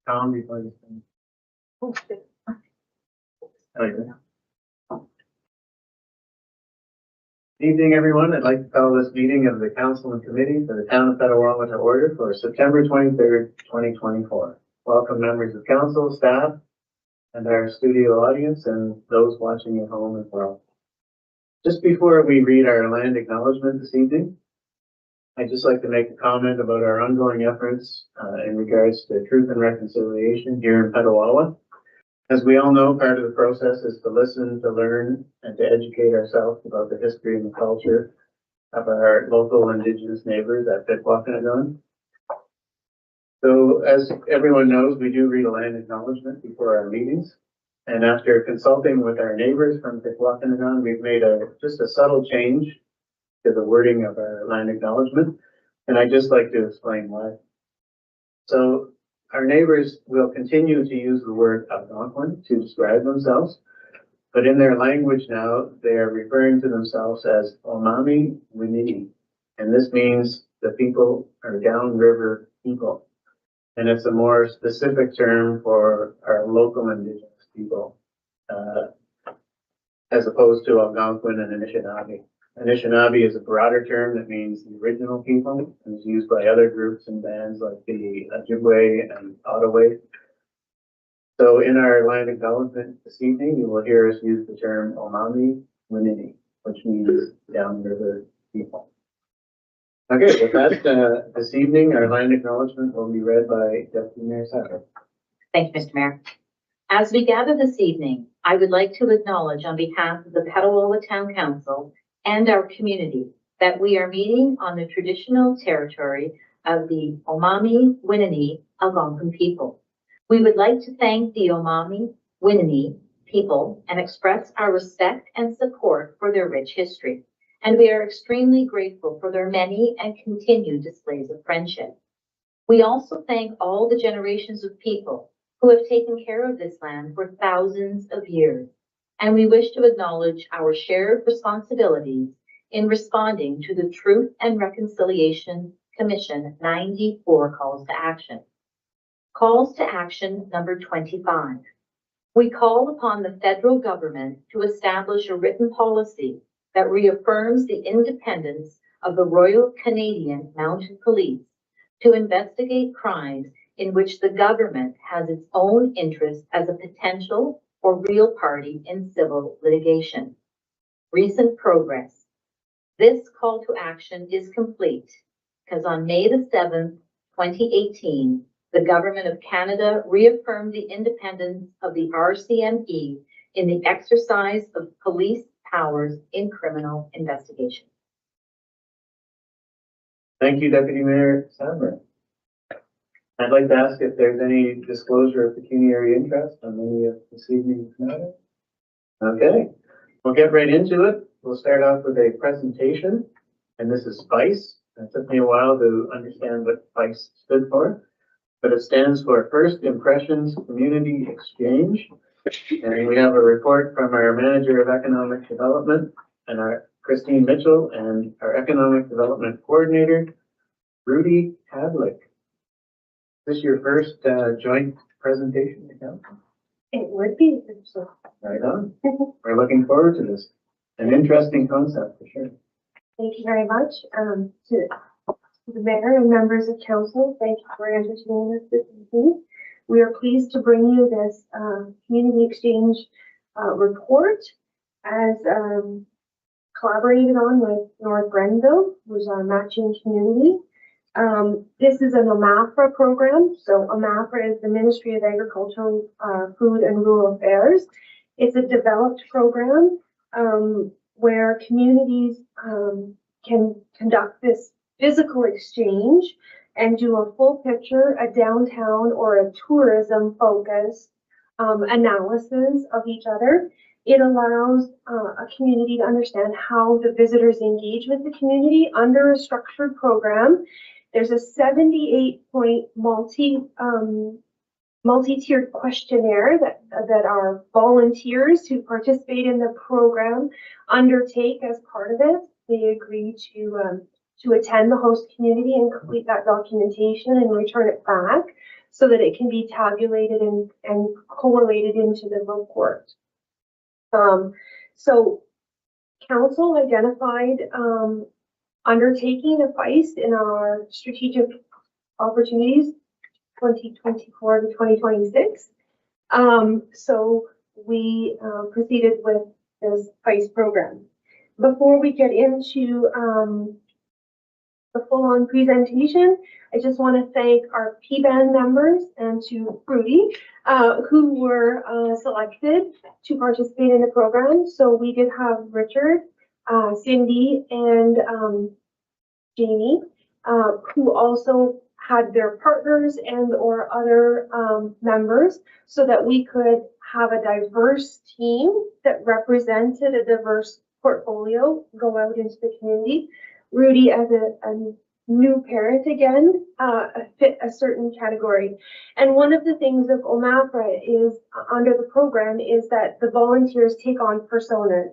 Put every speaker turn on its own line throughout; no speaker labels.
Tom before you finish. Evening, everyone. I'd like to call this meeting of the Council and Committee for the Town of Petawawa to order for September 23rd, 2024. Welcome members of council, staff, and our studio audience, and those watching at home as well. Just before we read our land acknowledgement this evening, I'd just like to make a comment about our ongoing efforts in regards to truth and reconciliation here in Petawawa. As we all know, part of the process is to listen, to learn, and to educate ourselves about the history and the culture of our local Indigenous neighbors at Petawawa. So as everyone knows, we do read a land acknowledgement before our meetings. And after consulting with our neighbors from Petawawa, we've made just a subtle change to the wording of our land acknowledgement. And I'd just like to explain why. So our neighbors will continue to use the word Algonquin to describe themselves, but in their language now, they are referring to themselves as Omami Winini. And this means the people are downriver people. And it's a more specific term for our local Indigenous people, as opposed to Algonquin and Anishinaabe. Anishinaabe is a broader term that means the original people and is used by other groups and bands like the Ojibwe and Ottawa. So in our land acknowledgement this evening, you will hear us use the term Omami Winini, which means downriver people. Okay, with that, this evening, our land acknowledgement will be read by Deputy Mayor Sadler.
Thank you, Mr. Mayor. As we gather this evening, I would like to acknowledge on behalf of the Petawawa Town Council and our community that we are meeting on the traditional territory of the Omami Winini Algonquin people. We would like to thank the Omami Winini people and express our respect and support for their rich history. And we are extremely grateful for their many and continued displays of friendship. We also thank all the generations of people who have taken care of this land for thousands of years. And we wish to acknowledge our shared responsibilities in responding to the Truth and Reconciliation Commission 94 calls to action. Calls to action number 25. We call upon the federal government to establish a written policy that reaffirms the independence of the Royal Canadian Mounted Police to investigate crimes in which the government has its own interest as a potential or real party in civil litigation. Recent progress. This call to action is complete because on May the 7th, 2018, the Government of Canada reaffirmed the independence of the RCMP in the exercise of police powers in criminal investigation.
Thank you, Deputy Mayor Sadler. I'd like to ask if there's any disclosure of pecuniary interest on any of this evening's matters. Okay, we'll get right into it. We'll start off with a presentation, and this is FICE. It took me a while to understand what FICE stood for, but it stands for First Impressions Community Exchange. And we have a report from our Manager of Economic Development and our Christine Mitchell and our Economic Development Coordinator, Rudy Hadlick. Is this your first joint presentation to council?
It would be.
Right on. We're looking forward to this. An interesting concept for sure.
Thank you very much. To the mayor and members of council, thank you for entertaining us this evening. We are pleased to bring you this community exchange report as collaborated on with North Grenville, who's our matching community. This is an OMAFRA program. So OMAFRA is the Ministry of Agriculture, Food and Rural Affairs. It's a developed program where communities can conduct this physical exchange and do a full picture, a downtown or a tourism focused analysis of each other. It allows a community to understand how the visitors engage with the community under a structured program. There's a 78-point multi-tiered questionnaire that our volunteers who participate in the program undertake as part of it. They agree to attend the host community and complete that documentation and return it back. so that it can be tabulated and correlated into the report. So council identified undertaking a feist in our strategic opportunities 2024 to 2026. So we proceeded with this feist program. Before we get into the full-on presentation, I just want to thank our P-band members and to Rudy, who were selected to participate in the program. So we did have Richard, Cindy, and Jamie, who also had their partners and or other members, so that we could have a diverse team that represented a diverse portfolio go out into the community. Rudy, as a new parent again, fit a certain category. And one of the things of OMAPRA is, under the program, is that the volunteers take on personas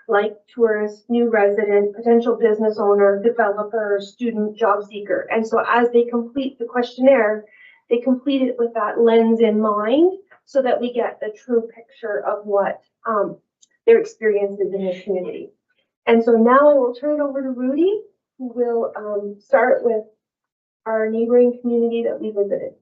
like tourist, new resident, potential business owner, developer, student, job seeker. And so as they complete the questionnaire, they complete it with that lens in mind, so that we get the true picture of what their experience is in the community. And so now I will turn it over to Rudy, who will start with our neighboring community that we visited.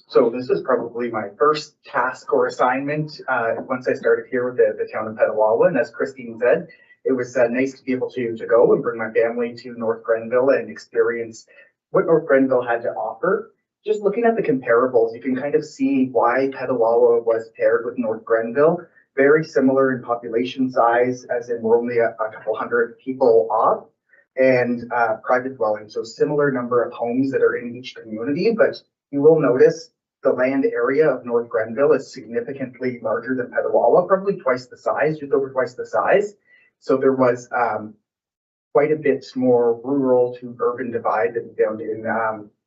So this is probably my first task or assignment once I started here with the town of Petawawa. And as Christine said, it was nice to be able to go and bring my family to North Grenville and experience what North Grenville had to offer. Just looking at the comparables, you can kind of see why Petawawa was paired with North Grenville. Very similar in population size, as in we're only a couple hundred people off, and private dwellings. So similar number of homes that are in each community, but you will notice the land area of North Grenville is significantly larger than Petawawa, probably twice the size, just over twice the size. So there was quite a bit more rural to urban divide that we found in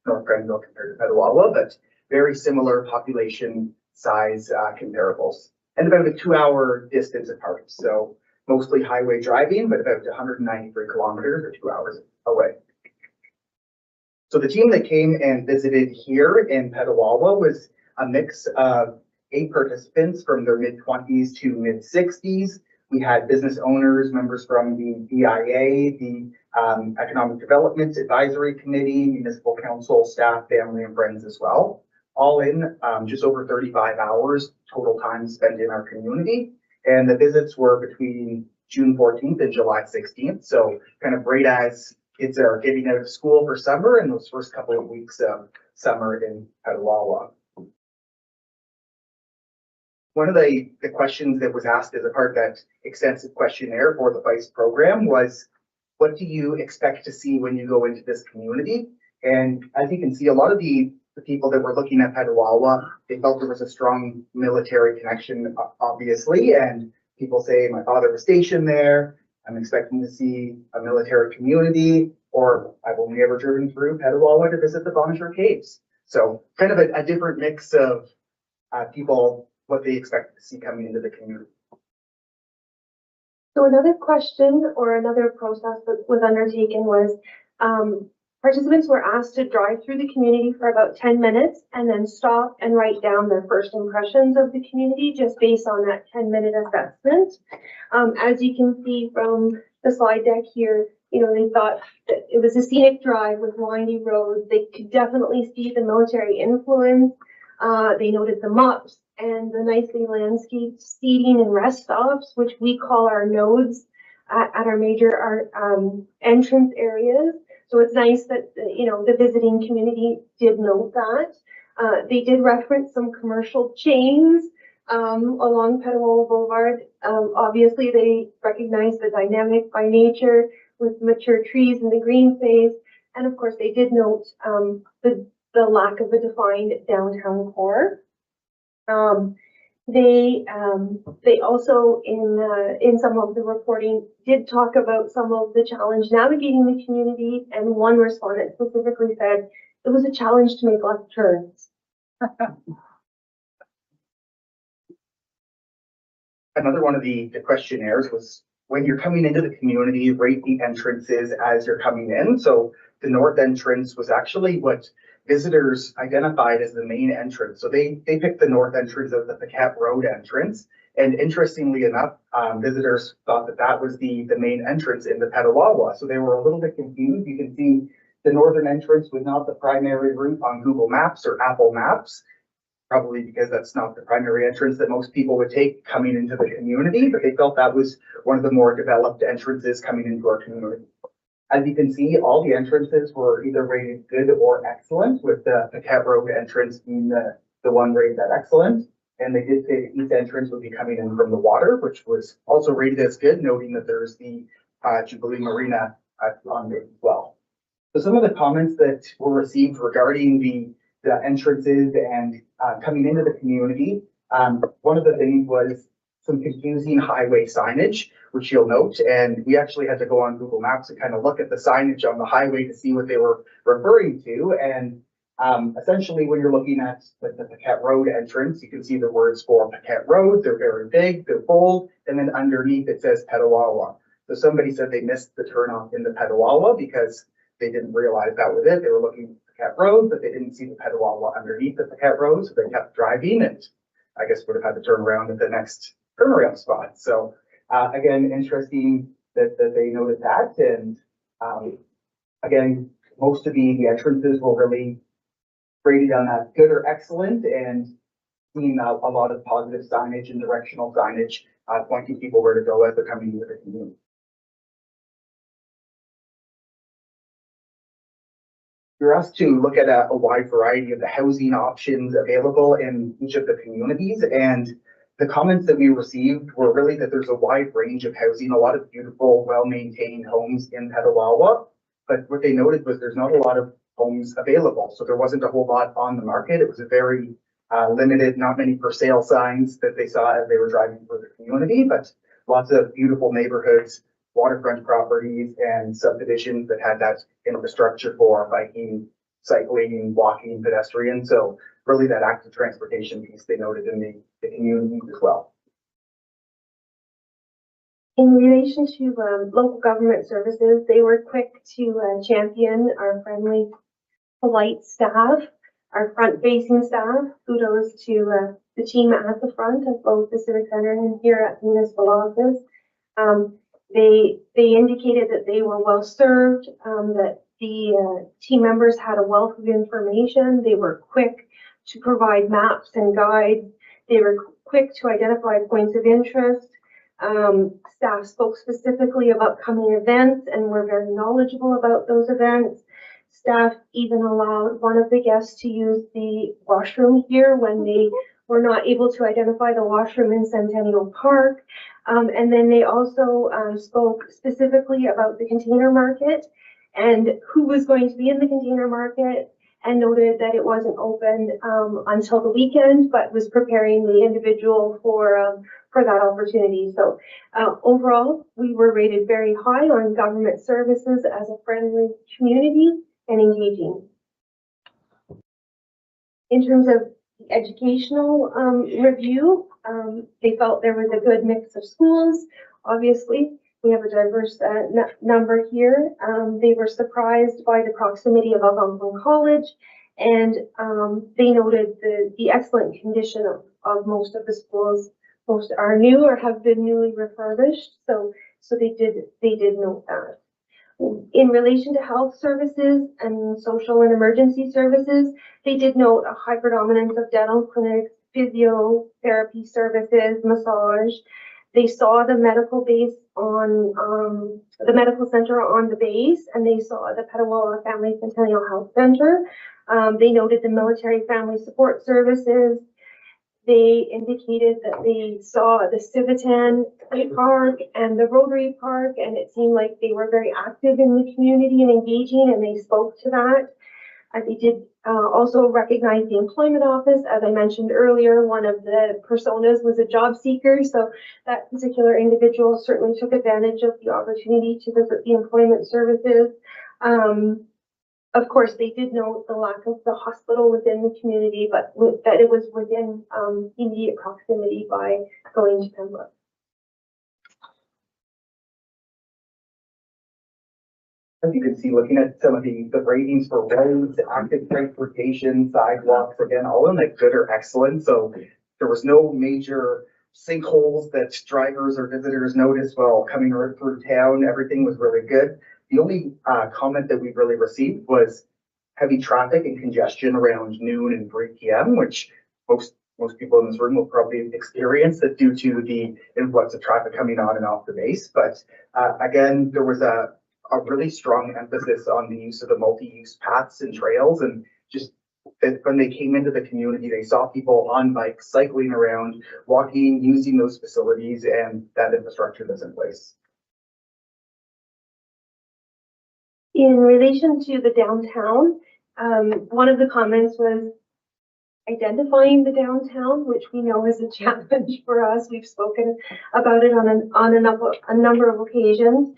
North Grenville compared to Petawawa, but very similar population size comparables. And about a 2-hour distance apart. So mostly highway driving, but about 193 kilometers or 2 hours away. So the team that came and visited here in Petawawa was a mix of 8 participants from their mid-20s to mid-60s. We had business owners, members from the EIA, the Economic Development Advisory Committee, Municipal Council, staff, family, and friends as well. All in just over 35 hours total time spent in our community. And the visits were between June 14th and July 16th. So kind of right as kids are getting out of school for summer and those first couple of weeks of summer in Petawawa. One of the questions that was asked as a part of that extensive questionnaire for the feist program was, what do you expect to see when you go into this community? And as you can see, a lot of the people that were looking at Petawawa, they felt there was a strong military connection, obviously, and people say, my father was stationed there, I'm expecting to see a military community, or I've only ever driven through Petawawa to visit the Bonjour Caves. So kind of a different mix of people, what they expect to see coming into the community.
So another question or another process that was undertaken was participants were asked to drive through the community for about 10 minutes and then stop and write down their first impressions of the community just based on that 10-minute assessment. As you can see from the slide deck here, you know, they thought that it was a scenic drive with windy roads. They could definitely see the military influence. They noted the MUPs and the nicely landscaped seating and rest stops, which we call our nodes at our major entrance areas. So it's nice that, you know, the visiting community did note that. They did reference some commercial chains along Petawawa Boulevard. Obviously, they recognize the dynamic by nature with mature trees and the green space. And of course, they did note the lack of a defined downtown core. They also in some of the reporting did talk about some of the challenge navigating the community, and one respondent specifically said it was a challenge to make left turns.
Another one of the questionnaires was when you're coming into the community, rate the entrances as you're coming in. So the north entrance was actually what visitors identified as the main entrance. So they picked the north entrance of the Paquette Road entrance. And interestingly enough, visitors thought that that was the main entrance in the Petawawa. So they were a little bit confused. You can see the northern entrance was not the primary route on Google Maps or Apple Maps, probably because that's not the primary entrance that most people would take coming into the community, but they felt that was one of the more developed entrances coming into our community. As you can see, all the entrances were either rated good or excellent, with the Paquette Road entrance being the one rated at excellent. And they did say the east entrance would be coming in from the water, which was also rated as good, noting that there's the Jubilee Marina on there as well. So some of the comments that were received regarding the entrances and coming into the community, one of the things was some confusing highway signage, which you'll note. And we actually had to go on Google Maps and kind of look at the signage on the highway to see what they were referring to. And essentially, when you're looking at the Paquette Road entrance, you can see the words for Paquette Road. They're very big, they're bold, and then underneath it says Petawawa. So somebody said they missed the turnoff in the Petawawa because they didn't realize that was it. They were looking at Paquette Road, but they didn't see the Petawawa underneath the Paquette Road, so they kept driving, and I guess would have had to turn around at the next turnaround spot. So again, interesting that they noted that. And again, most of the entrances were really rated on that good or excellent, and seeing a lot of positive signage and directional signage pointing people where to go as they're coming into the community. You're asked to look at a wide variety of the housing options available in each of the communities, and the comments that we received were really that there's a wide range of housing, a lot of beautiful, well-maintained homes in Petawawa, but what they noted was there's not a lot of homes available, so there wasn't a whole lot on the market. It was a very limited, not many for sale signs that they saw as they were driving through the community, but lots of beautiful neighborhoods, waterfront properties, and subdivisions that had that infrastructure for biking, cycling, walking, pedestrian. So really that active transportation piece they noted in the communities as well.
In relation to local government services, they were quick to champion our friendly, polite staff, our front-facing staff. Kudos to the team at the front of both the Civic Center and here at the municipal office. They indicated that they were well served, that the team members had a wealth of information. They were quick to provide maps and guides. They were quick to identify points of interest. Staff spoke specifically about coming events and were very knowledgeable about those events. Staff even allowed one of the guests to use the washroom here when they were not able to identify the washroom in Centennial Park. And then they also spoke specifically about the container market and who was going to be in the container market, and noted that it wasn't open until the weekend, but was preparing the individual for that opportunity. So overall, we were rated very high on government services as a friendly community and engaging. In terms of the educational review, they felt there was a good mix of schools. Obviously, we have a diverse number here. They were surprised by the proximity of Algonquin College, and they noted the excellent condition of most of the schools. Most are new or have been newly refurbished, so they did note that. In relation to health services and social and emergency services, they did note a high predominance of dental clinics, physiotherapy services, massage. They saw the medical base on the medical center on the base, and they saw the Petawawa Family Centennial Health Center. They noted the military family support services. They indicated that they saw the Civitan Park and the Rotary Park, and it seemed like they were very active in the community and engaging, and they spoke to that. They did also recognize the employment office. As I mentioned earlier, one of the personas was a job seeker, so that particular individual certainly took advantage of the opportunity to visit the employment services. Of course, they did note the lack of the hospital within the community, but that it was within immediate proximity by going to Pembroke.
as you can see, looking at some of the ratings for roads, active transportation, sidewalks, again, all in like good or excellent. So there was no major sinkholes that drivers or visitors noticed while coming through town. Everything was really good. The only comment that we really received was heavy traffic and congestion around noon and 3 p.m., which most people in this room will probably experience that due to the influx of traffic coming on and off the base. But again, there was a really strong emphasis on the use of the multi-use paths and trails, and just that when they came into the community, they saw people on bikes, cycling around, walking, using those facilities and that infrastructure that's in place.
In relation to the downtown, one of the comments was identifying the downtown, which we know is a challenge for us. We've spoken about it on a number of occasions.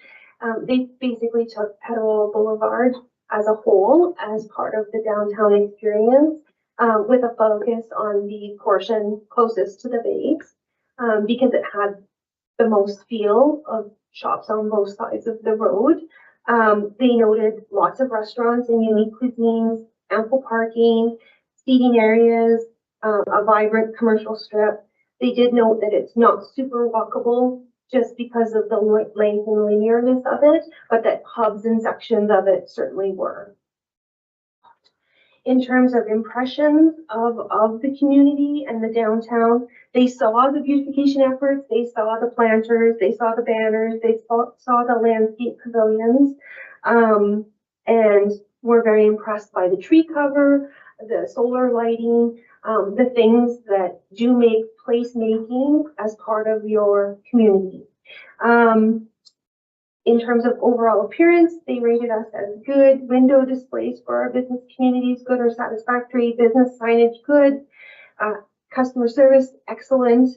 They basically took Petawawa Boulevard as a whole as part of the downtown experience, with a focus on the portion closest to the base, because it had the most feel of shops on both sides of the road. They noted lots of restaurants and unique cuisines, ample parking, seating areas, a vibrant commercial strip. They did note that it's not super walkable just because of the length and linearness of it, but that hubs and sections of it certainly were. In terms of impressions of the community and the downtown, they saw the beautification efforts, they saw the planters, they saw the banners, they saw the landscape pavilions, and were very impressed by the tree cover, the solar lighting, the things that do make placemaking as part of your community. In terms of overall appearance, they rated us as good. Window displays for our business communities, good or satisfactory. Business signage, good. Customer service, excellent.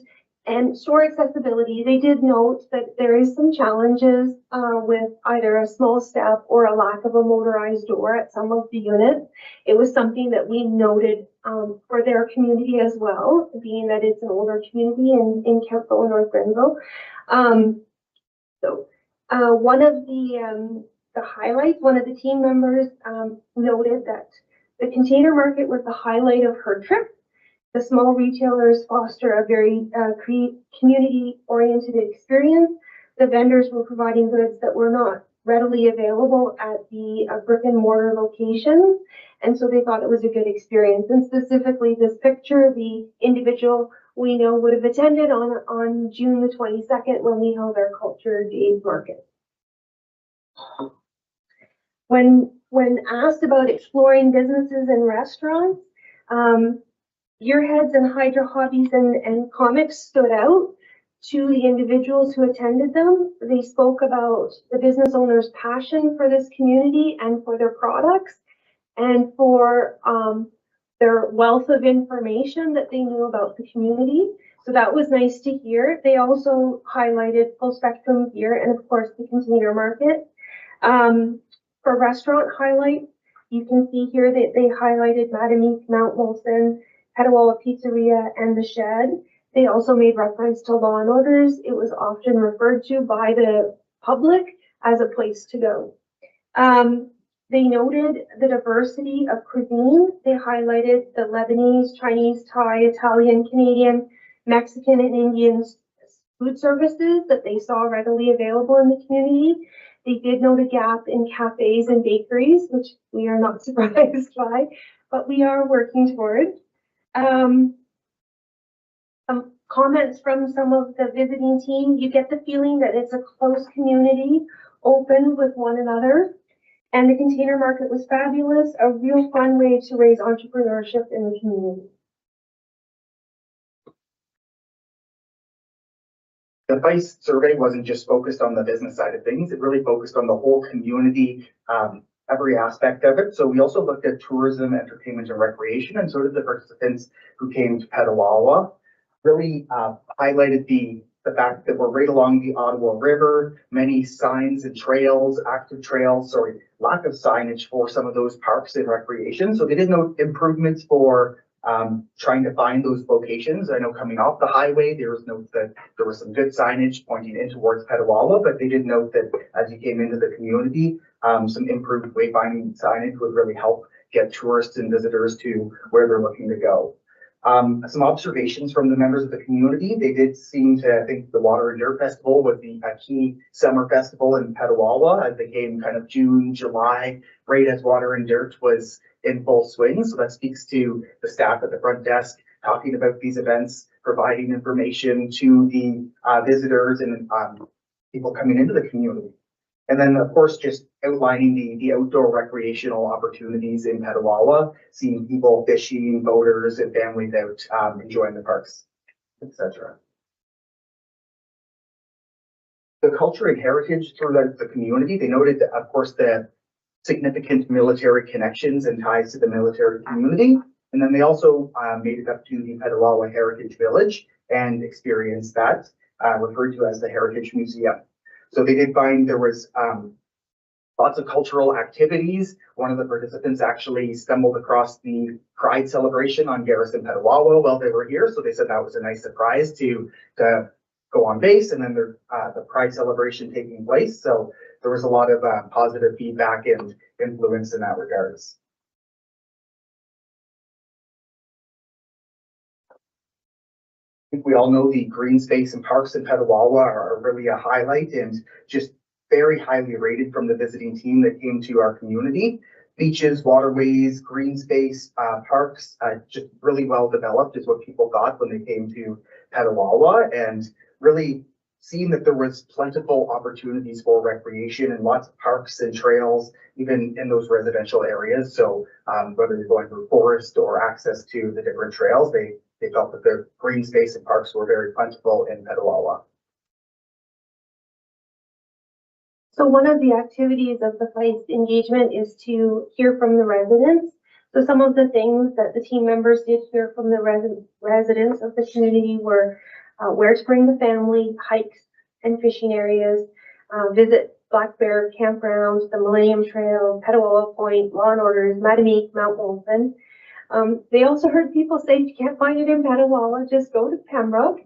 And store accessibility, they did note that there is some challenges with either a small step or a lack of a motorized door at some of the units. It was something that we noted for their community as well, being that it's an older community in Kemptville and North Grenville. One of the highlights, one of the team members noted that the container market was the highlight of her trip. The small retailers foster a very community-oriented experience. The vendors were providing goods that were not readily available at the brick and mortar locations, and so they thought it was a good experience. And specifically this picture, the individual we know would have attended on June the 22nd when we held our Culture Days market. When asked about exploring businesses and restaurants, Gearheads and Hydra Hobbies and Comics stood out to the individuals who attended them. They spoke about the business owners' passion for this community and for their products and for their wealth of information that they knew about the community. So that was nice to hear. They also highlighted Full Spectrum Gear and of course the container market. For restaurant highlights, you can see here that they highlighted Mattamique, Mount Molson, Petawawa Pizzeria, and The Shed. They also made reference to Law and Orders. It was often referred to by the public as a place to go. They noted the diversity of cuisine. They highlighted the Lebanese, Chinese, Thai, Italian, Canadian, Mexican, and Indian food services that they saw readily available in the community. They did note a gap in cafes and bakeries, which we are not surprised by, but we are working toward. Some comments from some of the visiting team, you get the feeling that it's a close community, open with one another. And the container market was fabulous, a real fun way to raise entrepreneurship in the community.
The VICE survey wasn't just focused on the business side of things, it really focused on the whole community, every aspect of it. So we also looked at tourism, entertainment, and recreation, and so did the participants who came to Petawawa. Really highlighted the fact that we're right along the Ottawa River, many signs and trails, active trails, lack of signage for some of those parks and recreation. So they did note improvements for trying to find those locations. I know coming off the highway, there was notes that there was some good signage pointing in towards Petawawa, but they did note that as you came into the community, some improved wayfinding signage would really help get tourists and visitors to where they're looking to go. Some observations from the members of the community. They did seem to think the Water and Dirt Festival was a key summer festival in Petawawa as they came kind of June, July, right as Water and Dirt was in full swing. So that speaks to the staff at the front desk talking about these events, providing information to the visitors and people coming into the community. And then, of course, just outlining the outdoor recreational opportunities in Petawawa, seeing people fishing, boaters, and families out enjoying the parks, etc. The culture and heritage throughout the community, they noted, of course, the significant military connections and ties to the military community. And then they also made it up to the Petawawa Heritage Village and experienced that, referred to as the Heritage Museum. So they did find there was lots of cultural activities. One of the participants actually stumbled across the Pride celebration on Garrison Petawawa while they were here. So they said that was a nice surprise to go on base and then the Pride celebration taking place. So there was a lot of positive feedback and influence in that regards. I think we all know the green space and parks in Petawawa are really a highlight and just very highly rated from the visiting team that came to our community. Beaches, waterways, green space, parks, just really well developed is what people thought when they came to Petawawa, and really seeing that there was plentiful opportunities for recreation and lots of parks and trails, even in those residential areas. So whether you're going through forest or access to the different trails, they felt that the green space and parks were very plentiful in Petawawa.
So one of the activities of the FEIST engagement is to hear from the residents. So some of the things that the team members did hear from the residents of the community were where to bring the family, hikes and fishing areas, visit Black Bear Campground, the Millennium Trail, Petawawa Point, Law and Orders, Matamik, Mount Wolfen. They also heard people say, if you can't find it in Petawawa, just go to Pembroke.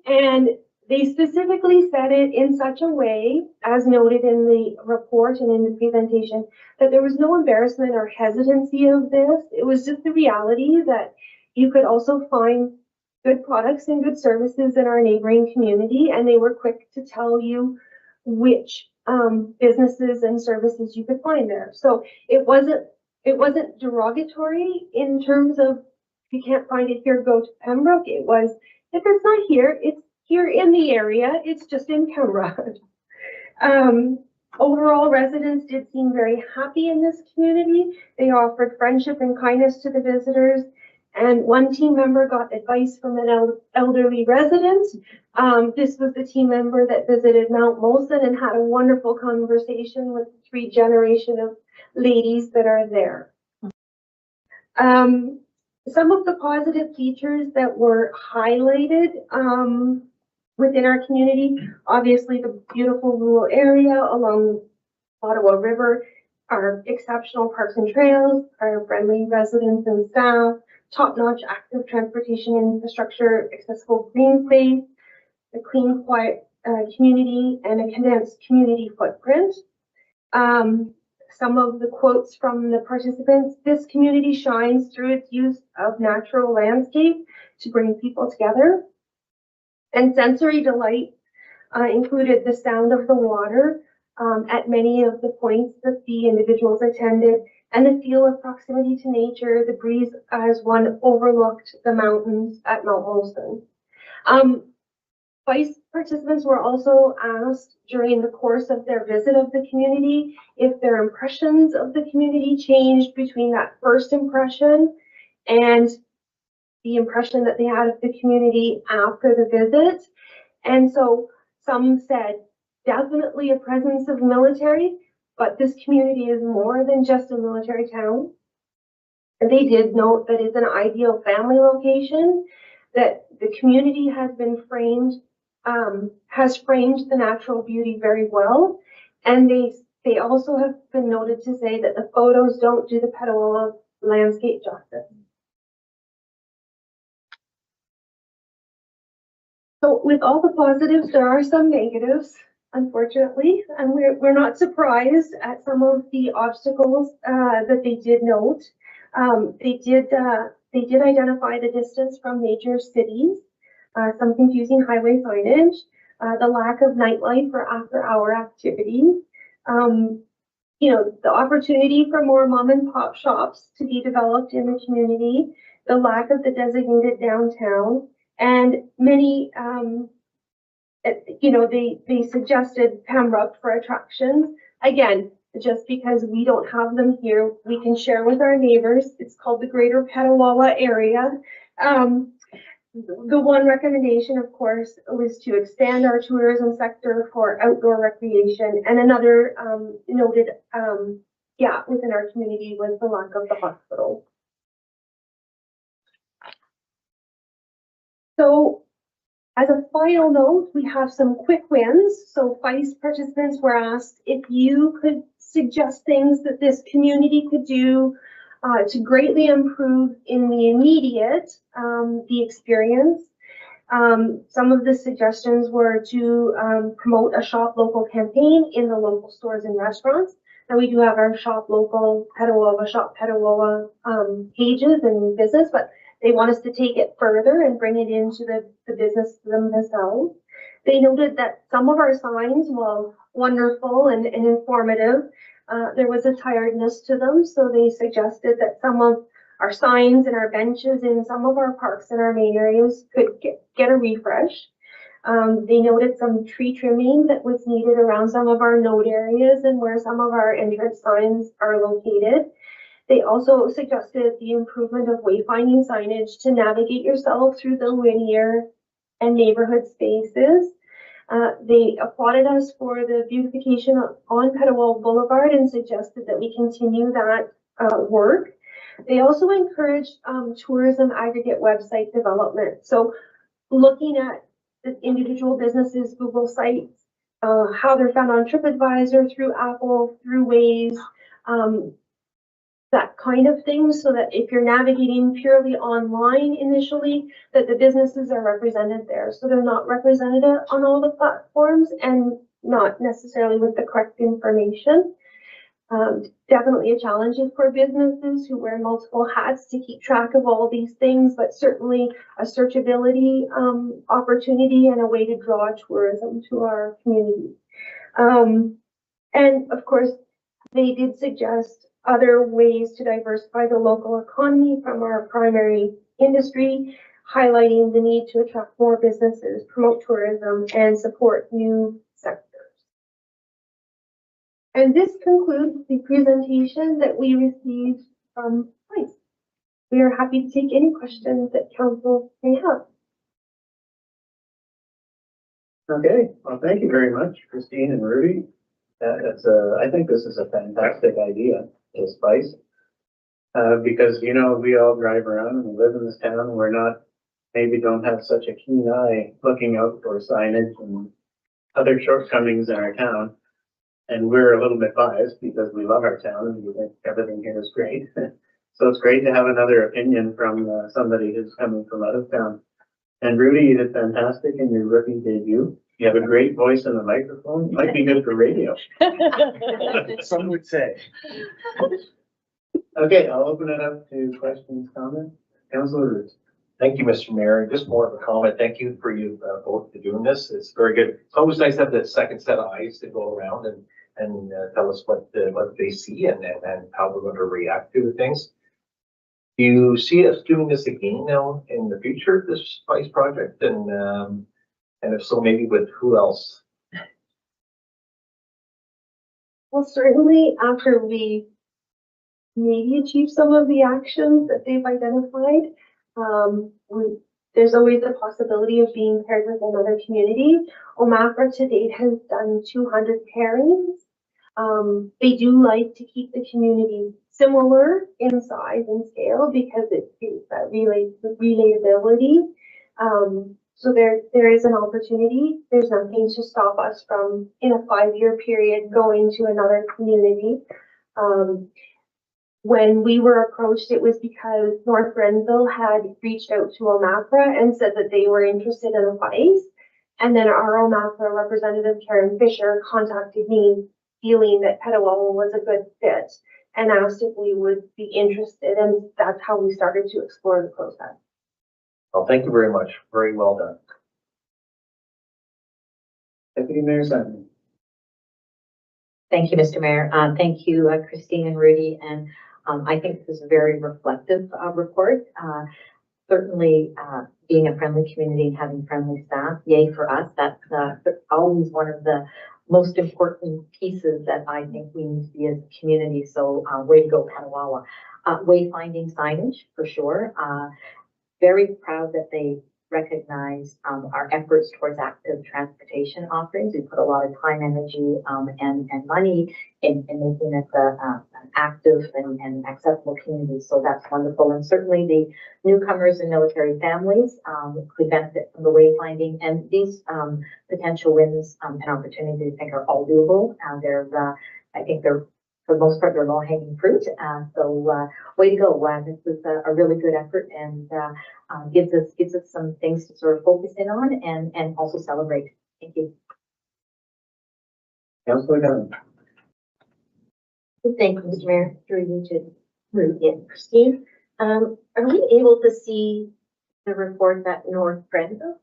And they specifically said it in such a way, as noted in the report and in the presentation, that there was no embarrassment or hesitancy of this. It was just the reality that you could also find good products and good services in our neighboring community, and they were quick to tell you which businesses and services you could find there. So it wasn't derogatory in terms of, if you can't find it here, go to Pembroke. It was, if it's not here, it's here in the area, it's just in Pembroke. Overall, residents did seem very happy in this community. They offered friendship and kindness to the visitors. And one team member got advice from an elderly resident. This was the team member that visited Mount Molson and had a wonderful conversation with the 3 generation of ladies that are there. Some of the positive features that were highlighted within our community, obviously the beautiful rural area along the Ottawa River, our exceptional parks and trails, our friendly residents and staff, top-notch active transportation infrastructure, accessible green space, a clean, quiet community, and a condensed community footprint. Some of the quotes from the participants: this community shines through its use of natural landscape to bring people together. And sensory delight included the sound of the water at many of the points that the individuals attended, and the feel of proximity to nature, the breeze as one overlooked the mountains at Mount Molson. FEIST participants were also asked during the course of their visit of the community if their impressions of the community changed between that first impression and the impression that they had of the community after the visit. And so some said definitely a presence of military, but this community is more than just a military town. And they did note that it's an ideal family location, that the community has been framed, has framed the natural beauty very well. And they also have been noted to say that the photos don't do the Petawawa landscape justice. So with all the positives, there are some negatives, unfortunately, and we're not surprised at some of the obstacles that they did note. They did identify the distance from major cities, some confusing highway signage, the lack of nightlife or after-hour activities. The opportunity for more mom and pop shops to be developed in the community, the lack of the designated downtown, and many, they suggested Pembroke for attractions. Again, just because we don't have them here, we can share with our neighbors. It's called the Greater Petawawa area. The one recommendation, of course, was to expand our tourism sector for outdoor recreation. And another noted gap within our community was the lack of the hospital. So as a final note, we have some quick wins. So FICE participants were asked if you could suggest things that this community could do to greatly improve in the immediate, the experience. Some of the suggestions were to promote a shop local campaign in the local stores and restaurants. And we do have our shop local Petawawa, shop Petawawa pages and business, but they want us to take it further and bring it into the business themselves. They noted that some of our signs, while wonderful and informative, there was a tiredness to them. So they suggested that some of our signs and our benches in some of our parks and our main areas could get a refresh. They noted some tree trimming that was needed around some of our node areas and where some of our entrance signs are located. They also suggested the improvement of wayfinding signage to navigate yourself through the linear and neighborhood spaces. They applauded us for the beautification on Petawawa Boulevard and suggested that we continue that work. They also encouraged tourism aggregate website development. So looking at the individual businesses' Google sites, how they're found on TripAdvisor, through Apple, through Waze, that kind of thing, so that if you're navigating purely online initially, that the businesses are represented there. So they're not represented on all the platforms and not necessarily with the correct information. Definitely a challenge for businesses who wear multiple hats to keep track of all these things, but certainly a searchability opportunity and a way to draw tourism to our community. And of course, they did suggest other ways to diversify the local economy from our primary industry, highlighting the need to attract more businesses, promote tourism, and support new sectors. And this concludes the presentation that we received from FICE. We are happy to take any questions that council may have.
Okay, well, thank you very much, Christine and Rudy. I think this is a fantastic idea, this spice. Because, we all drive around and we live in this town. Maybe don't have such a keen eye looking out for signage and other shortcomings in our town. And we're a little bit biased because we love our town and we think everything here is great. So it's great to have another opinion from somebody who's coming from out of town. And Rudy, you did fantastic in your rookie debut. You have a great voice in the microphone. Might be good for radio.
Some would say.
Okay, I'll open it up to questions, comments. Councilor Roots.
Thank you, Mr. Mayor. Just more of a comment. Thank you for you both for doing this. It's very good. It's always nice to have that second set of eyes to go around and tell us what they see and how we're going to react to the things. Do you see us doing this again now in the future, this SPICE project? And if so, maybe with who else?
Well, certainly after we maybe achieve some of the actions that they've identified, there's always the possibility of being paired with another community. OMAFRA to date has done 200 pairings. They do like to keep the community similar in size and scale because it's that relatability. So there is an opportunity. There's nothing to stop us from, in a 5-year period, going to another community. When we were approached, it was because North Grenville had reached out to OMAPRA and said that they were interested in a place. And then our OMAPRA representative, Karen Fisher, contacted me feeling that Petawawa was a good fit and asked if we would be interested. And that's how we started to explore the process.
Well, thank you very much. Very well done.
Deputy Mayor Simon.
Thank you, Mr. Mayor. Thank you, Christine and Rudy. And I think this is a very reflective report. Certainly, being a friendly community and having friendly staff, yay for us. That's always one of the most important pieces that I think we need to be as a community. So way to go, Petawawa. Wayfinding signage, for sure. Very proud that they recognize our efforts towards active transportation offerings. We put a lot of time, energy, and money in making it an active and accessible community. So that's wonderful. And certainly the newcomers and military families could benefit from the wayfinding. And these potential wins and opportunities, I think, are all doable. I think they're, for the most part, they're low-hanging fruit. So way to go. This is a really good effort and gives us some things to sort of focus in on and also celebrate. Thank you.
Councillor Gunn.
Thank you, Mr. Mayor, through you to Rudy and Christine. Are we able to see the report that North Grenville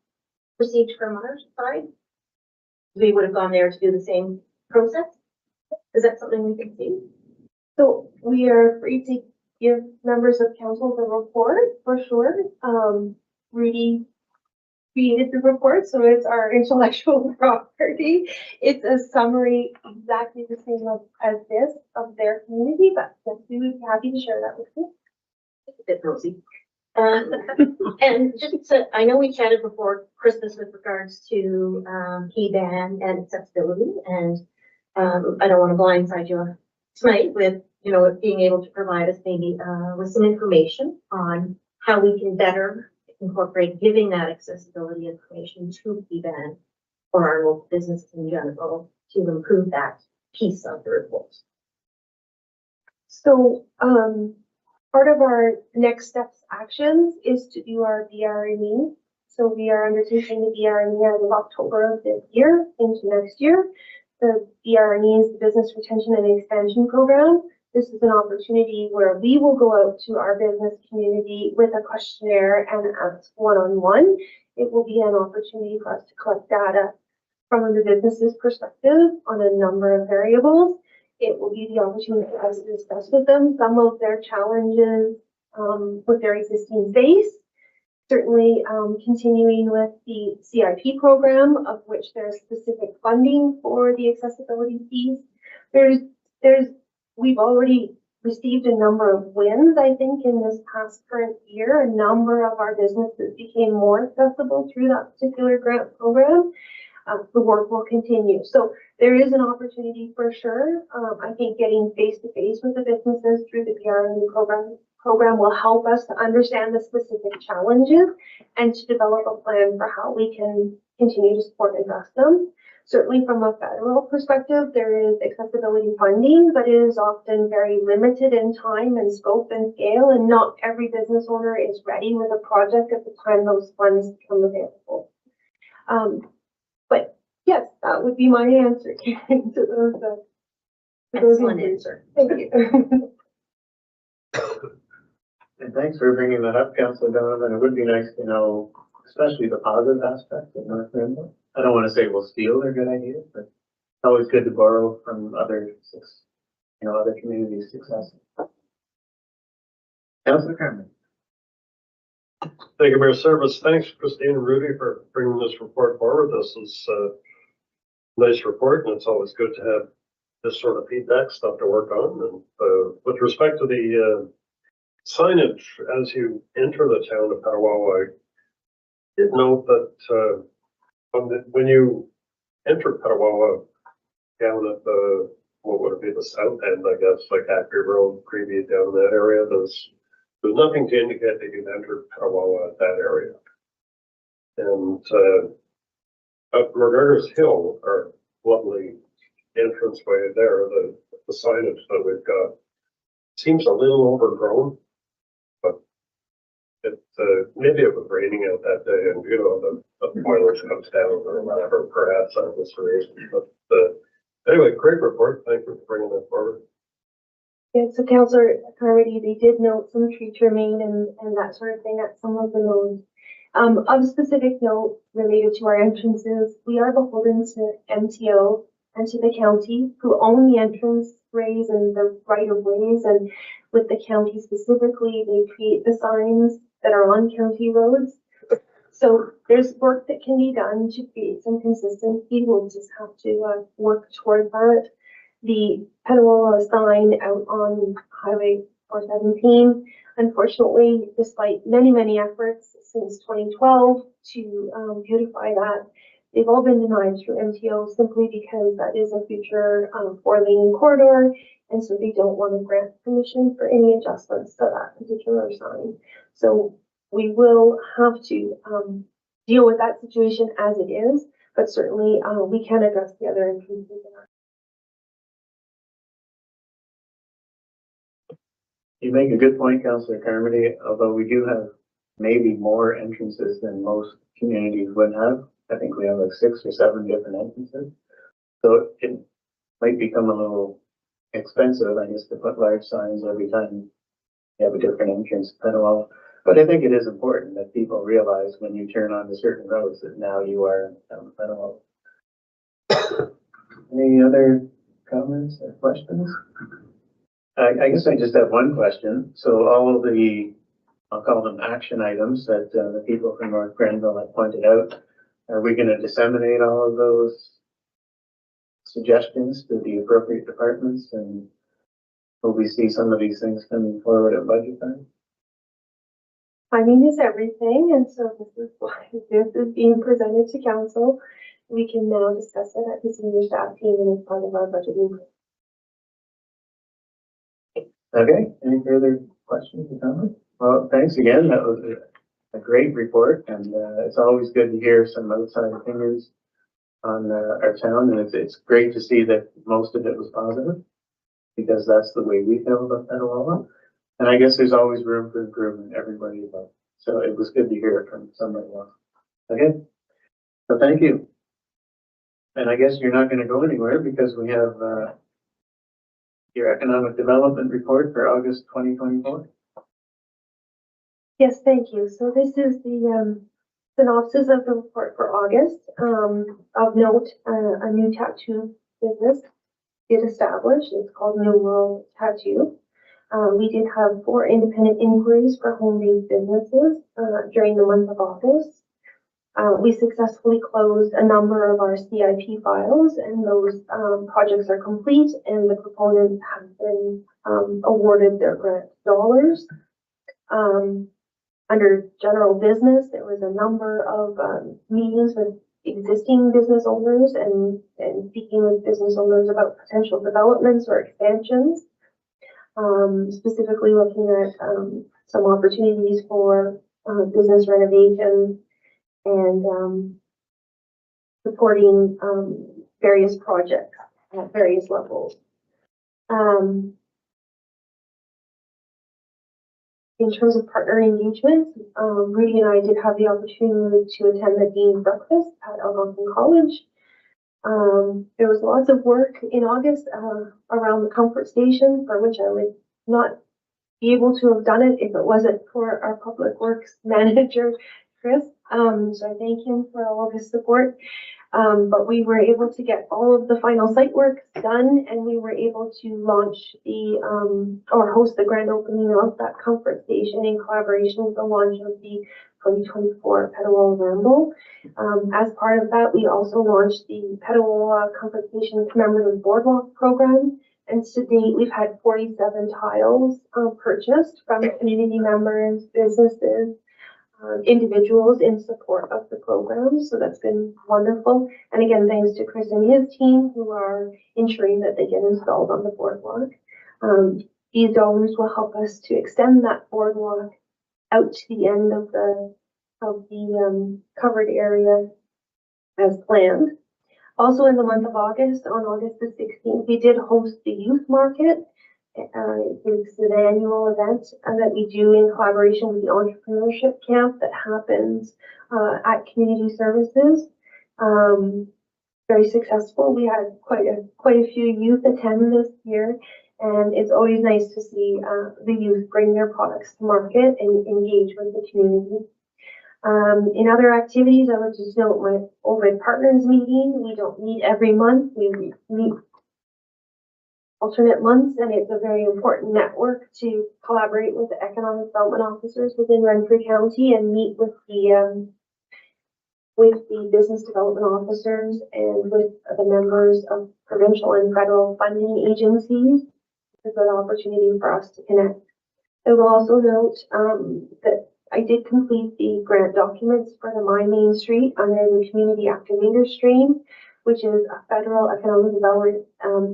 received from our side? We would have gone there to do the same process. Is that something we can see?
So we are free to give members of council the report for sure. Rudy created the report, so it's our intellectual property. It's a summary exactly the same as this of their community, but yes, we would be happy to share that with you.
It's a bit rosy. And just to, I know we chatted before Christmas with regards to P-band and accessibility, and I don't want to blindside you tonight with, you know, being able to provide us maybe with some information on how we can better incorporate giving that accessibility information to P-band or our local businesses in general to improve that piece of the report.
So part of our next steps actions is to do our BRME. So we are undertaking the BRME as of October of this year into next year. The BRME is the Business Retention and Expansion Program. This is an opportunity where we will go out to our business community with a questionnaire and ask one-on-one. It will be an opportunity for us to collect data from the business's perspective on a number of variables. It will be the opportunity for us to discuss with them some of their challenges with their existing base. Certainly continuing with the CIP program, of which there's specific funding for the accessibility piece. We've already received a number of wins, I think, in this past current year. A number of our businesses became more accessible through that particular grant program. The work will continue. So there is an opportunity for sure. I think getting face-to-face with the businesses through the PRME program will help us to understand the specific challenges and to develop a plan for how we can continue to support and address them. Certainly from a federal perspective, there is accessibility funding, but it is often very limited in time and scope and scale, and not every business owner is ready with a project at the time those funds become available. But yes, that would be my answer to those.
Excellent answer.
Thank you.
And thanks for bringing that up, Councillor Donovan. It would be nice to know, especially the positive aspects of North Grenville. I don't want to say we'll steal their good ideas, but it's always good to borrow from other communities' success. Councillor Carmen.
Thank you, Mayor Service. Thanks, Christine and Rudy, for bringing this report forward. This is a nice report, and it's always good to have this sort of feedback stuff to work on. And with respect to the signage as you enter the town of Petawawa, I did note that when you enter Petawawa down at the, what would it be, the south end, I guess, like Hackney Road, Creevy, down that area, there's nothing to indicate that you've entered Petawawa at that area. And up McGregor's Hill, our lovely entranceway there, the signage that we've got seems a little overgrown. But it, maybe it was raining out that day and, you know, the boilers comes down or whatever, perhaps that was the reason. But, anyway, great report. Thank you for bringing that forward.
Yeah, so Councillor Carmody, they did note some tree trimming and that sort of thing at some of the nodes. Of specific note related to our entrances, we are beholden to MTO and to the county, who own the entrance ways and the right of ways. And with the county specifically, they create the signs that are on county roads. So there's work that can be done to create some consistency. We'll just have to work toward that. The Petawawa sign out on Highway 417, unfortunately, despite many, many efforts since 2012 to beautify that, they've all been denied through MTO simply because that is a future 4-lane corridor, and so they don't want to grant permission for any adjustments to that particular sign. So we will have to deal with that situation as it is, but certainly we can address the other entrances in our.
You make a good point, Councillor Carmody, although we do have maybe more entrances than most communities would have. I think we have like 6 or 7 different entrances. So it might become a little expensive, I guess, to put large signs every time you have a different entrance to Petawawa. But I think it is important that people realize when you turn onto certain roads that now you are in town of Petawawa. Any other comments or questions? I guess I just have one question. So all of the, I'll call them action items that the people from North Grenville have pointed out, are we going to disseminate all of those suggestions to the appropriate departments, and will we see some of these things coming forward at budget time?
Timing is everything, and so this is why this is being presented to council. We can now discuss it at the senior staff team and as part of our budgeting.
Okay, any further questions or comments? Well, thanks again. That was a great report, and it's always good to hear some outside opinions on our town, and it's great to see that most of it was positive, because that's the way we feel about Petawawa. And I guess there's always room for improvement, everybody above. So it was good to hear it from somebody else. Okay, so thank you. And I guess you're not going to go anywhere because we have your economic development report for August 2024.
Yes, thank you. So this is the synopsis of the report for August. Of note, a new tattoo business is established. It's called New World Tattoo. We did have 4 independent inquiries for home-based businesses during the month of August. We successfully closed a number of our CIP files, and those projects are complete, and the proponents have been awarded their grant dollars. Under general business, there was a number of meetings with existing business owners and speaking with business owners about potential developments or expansions. Specifically looking at some opportunities for business renovation and supporting various projects at various levels. In terms of partner engagement, Rudy and I did have the opportunity to attend the Dean's Breakfast at Algonquin College. There was lots of work in August around the comfort station, for which I would not be able to have done it if it wasn't for our public works manager, Chris. So I thank him for all of his support. But we were able to get all of the final site work done, and we were able to launch the or host the grand opening of that comfort station in collaboration with the launch of the 2024 Petawawa Ramble. As part of that, we also launched the Petawawa Comfort Station Commemorative Boardwalk program, and to date we've had 47 tiles purchased from community members, businesses, individuals in support of the program. So that's been wonderful. And again, thanks to Chris and his team who are ensuring that they get installed on the boardwalk. These dollars will help us to extend that boardwalk out to the end of the covered area as planned. Also in the month of August, on August the 16th, we did host the youth market, It's an annual event that we do in collaboration with the entrepreneurship camp that happens at Community Services. Very successful. We had quite a few youth attend this year, and it's always nice to see the youth bring their products to market and engage with the community. In other activities, I would just note my OVID Partners meeting. We don't meet every month. We meet alternate months, and it's a very important network to collaborate with the economic development officers within Renfrew County and meet with the business development officers and with the members of provincial and federal funding agencies. It's a good opportunity for us to connect. I will also note that I did complete the grant documents for the My Main Street under the Community Activator Stream, which is a federal economic development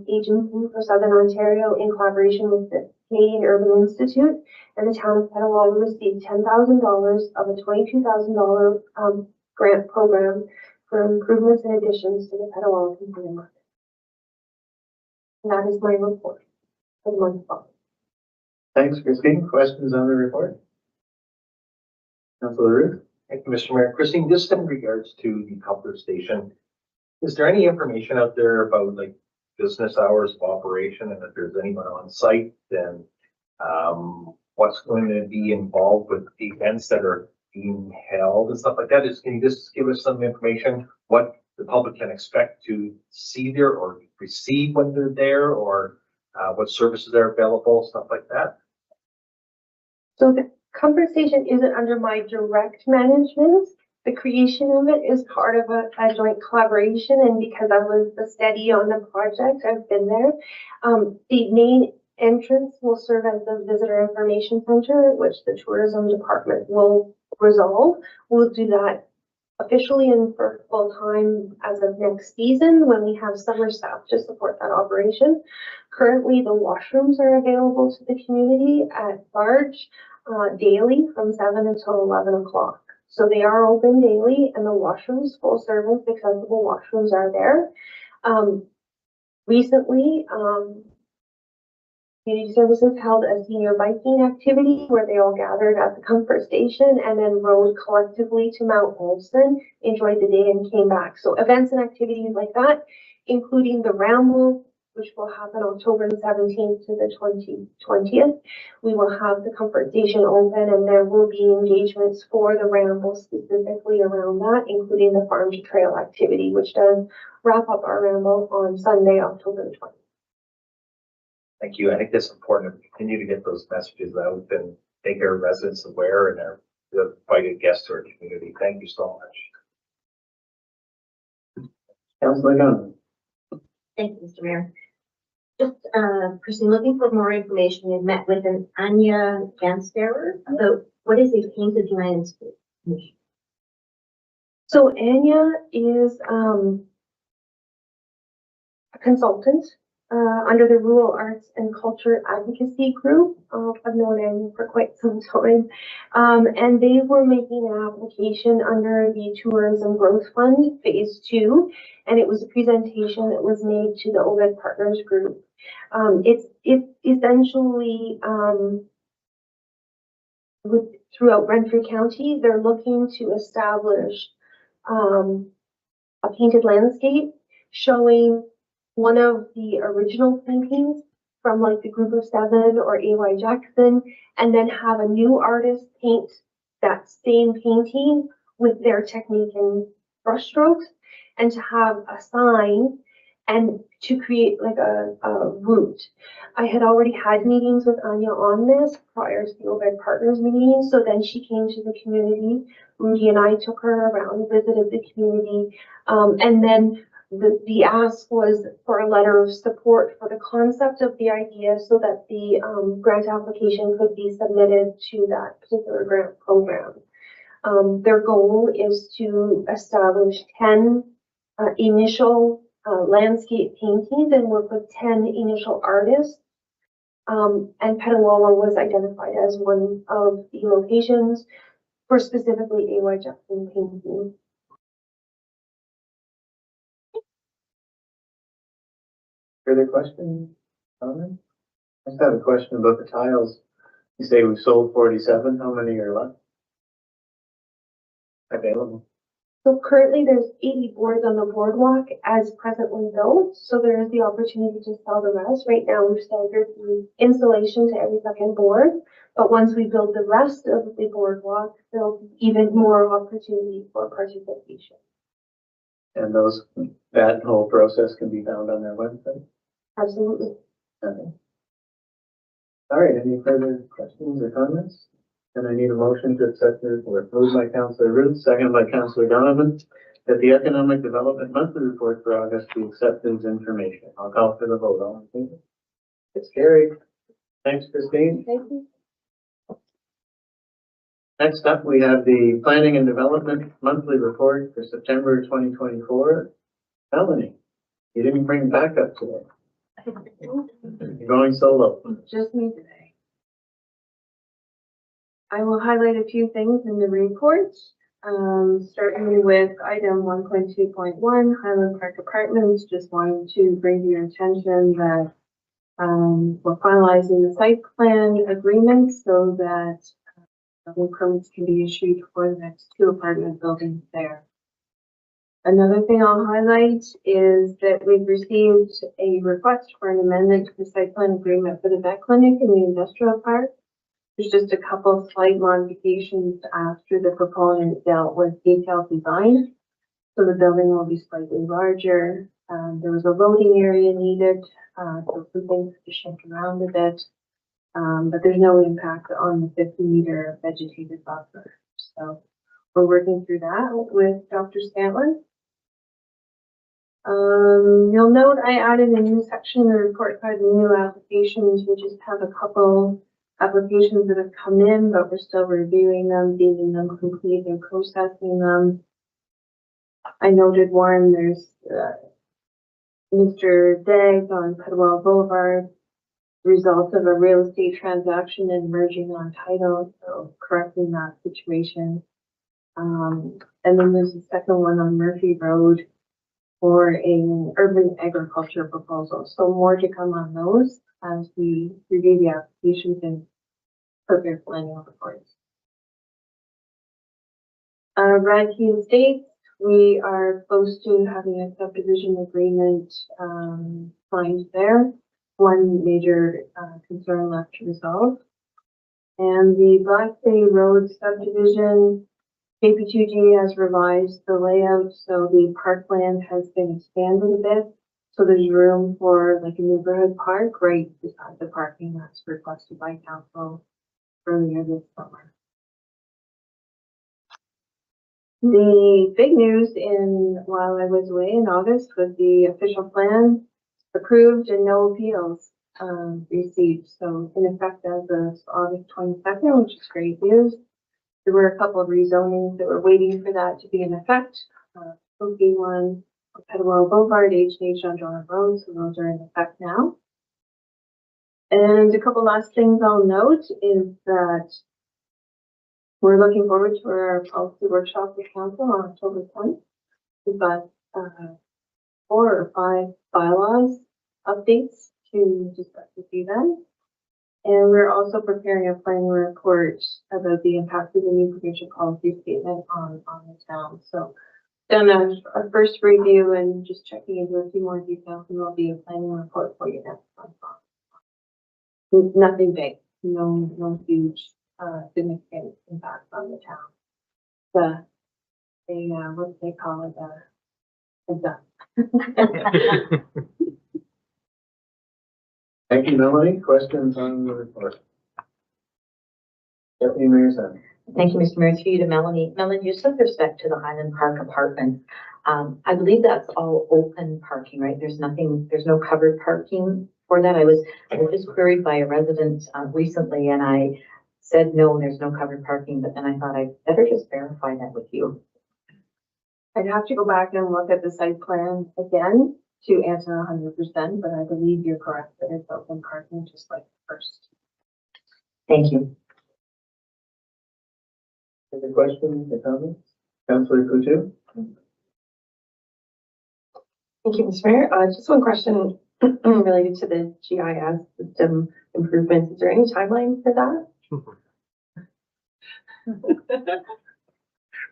agency for Southern Ontario in collaboration with the Canadian Urban Institute, and the town of Petawawa received $10,000 of a $22,000 grant program for improvements and additions to the Petawawa Consumer Market. And that is my report for the month of August.
Thanks, Christine. Questions on the report? Councilor Ruth?
Thank you, Mr. Mayor. Christine, just in regards to the Comfort Station, is there any information out there about like business hours of operation, and if there's anyone on site, then what's going to be involved with the events that are being held and stuff like that? Can you just give us some information what the public can expect to see there or receive when they're there, or what services are available, stuff like that?
So the Comfort Station isn't under my direct management. The creation of it is part of a joint collaboration, and because I was the steady on the project, I've been there. The main entrance will serve as the visitor information center, which the tourism department will resolve. We'll do that officially and for full time as of next season when we have summer staff to support that operation. Currently, the washrooms are available to the community at large daily from 7 until 11 o'clock. So they are open daily, and the washrooms, full service, accessible washrooms are there. Recently, Community Services held a senior biking activity where they all gathered at the Comfort Station and then rode collectively to Mount Olson, enjoyed the day, and came back. So events and activities like that, including the Ramble, which will happen October 17th to the 20th. We will have the Comfort Station open, and there will be engagements for the Ramble specifically around that, including the Farm to Trail activity, which does wrap up our Ramble on Sunday, October 20th.
Thank you. I think that's important to continue to get those messages out and make our residents aware and our invited guests to our community. Thank you so much.
Councilor Gunn?
Thank you, Mr. Mayor. Just, Christine, looking for more information. You met with an Anya Gansberer about what is a painted landscape.
So Anya is a consultant under the Rural Arts and Culture Advocacy Group. I've known Anya for quite some time. And they were making an application under the Tourism Growth Fund Phase 2. And it was a presentation that was made to the OVID Partners Group. It's essentially throughout Renfrew County, they're looking to establish a painted landscape showing one of the original paintings from like the Group of Seven or A.Y. Jackson, and then have a new artist paint that same painting with their technique and brushstrokes, and to have a sign and to create like a route. I had already had meetings with Anya on this prior to the OVID Partners meeting, so then she came to the community. Rudy and I took her around, visited the community, and then the ask was for a letter of support for the concept of the idea so that the grant application could be submitted to that particular grant program. Their goal is to establish 10 initial landscape paintings and work with 10 initial artists. And Petawawa was identified as one of the locations for specifically A.Y. Jackson painting.
Further questions? Comments? I just have a question about the tiles. You say we've sold 47, how many are left? Available.
So currently there's 80 boards on the boardwalk as presently built, so there is the opportunity to sell the rest. Right now, we've staggered the installation to every second board, but once we build the rest of the boardwalk, there'll be even more opportunity for participation.
And that whole process can be found on their website?
Absolutely.
Okay. All right, any further questions or comments? And I need a motion to accept the report. Moved by Councillor Root, second by Councillor Donovan, that the Economic Development Monthly Report for August be accepted as information. I'll call for the vote. All in favor? It's carried. Thanks, Christine.
Thank you.
Next up, we have the Planning and Development Monthly Report for September 2024. Melanie, you didn't bring backup today. You're going solo.
Just me today. I will highlight a few things in the report, starting with item 1.2.1, Highland Park Apartments. Just wanted to bring to your attention that we're finalizing the site plan agreement so that building permits can be issued for the next 2 apartment buildings there. Another thing I'll highlight is that we've received a request for an amendment to the site plan agreement for the vet clinic in the industrial park. There's just a couple slight modifications after the proponent dealt with detailed design. So the building will be slightly larger. There was a loading area needed, so some things to shift around a bit. But there's no impact on the 50-meter vegetated buffer. So we're working through that with Dr. Scanlon. You'll note I added a new section in the report card, the new applications. We just have a couple applications that have come in, but we're still reviewing them, deeming them complete and processing them. I noted one, there's Mr. Degg on Petawawa Boulevard, result of a real estate transaction and merging on title, so correcting that situation. And then there's a second one on Murphy Road for an urban agriculture proposal. So more to come on those as we review the applications and prepare planning reports. Radke Estates, we are close to having a subdivision agreement signed there. One major concern left to resolve. And the Black Bay Road subdivision, KP2G has revised the layout, so the parkland has been expanded a bit. So there's room for like a neighborhood park right beside the parking that's requested by council earlier this summer. The big news while I was away in August was the official plan approved and no appeals received. So in effect as of August 22nd, which is great news. There were a couple of rezonings that were waiting for that to be in effect. OP1, Petawawa Boulevard, H&H on John Road, so those are in effect now. And a couple last things I'll note is that we're looking forward to our policy workshop with council on October 10th. We've got 4 or 5 bylaws updates to discuss with you then. And we're also preparing a planning report about the impact of the new provincial policy statement on the town. So done a first review and just checking into a few more details, and there'll be a planning report for you next month. Nothing big, no huge significant impact on the town. What do they call it? A done.
Thank you, Melanie. Questions on the report? Deputy Mayor Sam.
Thank you, Mr. Mayor. Through you to Melanie. Melanie, just with respect to the Highland Park apartment, I believe that's all open parking, right? There's no covered parking for that. I was just queried by a resident recently, and I said, no, there's no covered parking, but then I thought I'd better just verify that with you.
I'd have to go back and look at the site plan again to answer 100%, but I believe you're correct that it's open parking just like the first.
Thank you.
Any questions or comments? Councillor Coutu?
Thank you, Mr. Mayor. Just one question. related to the GIS system improvements. Is there any timeline for that?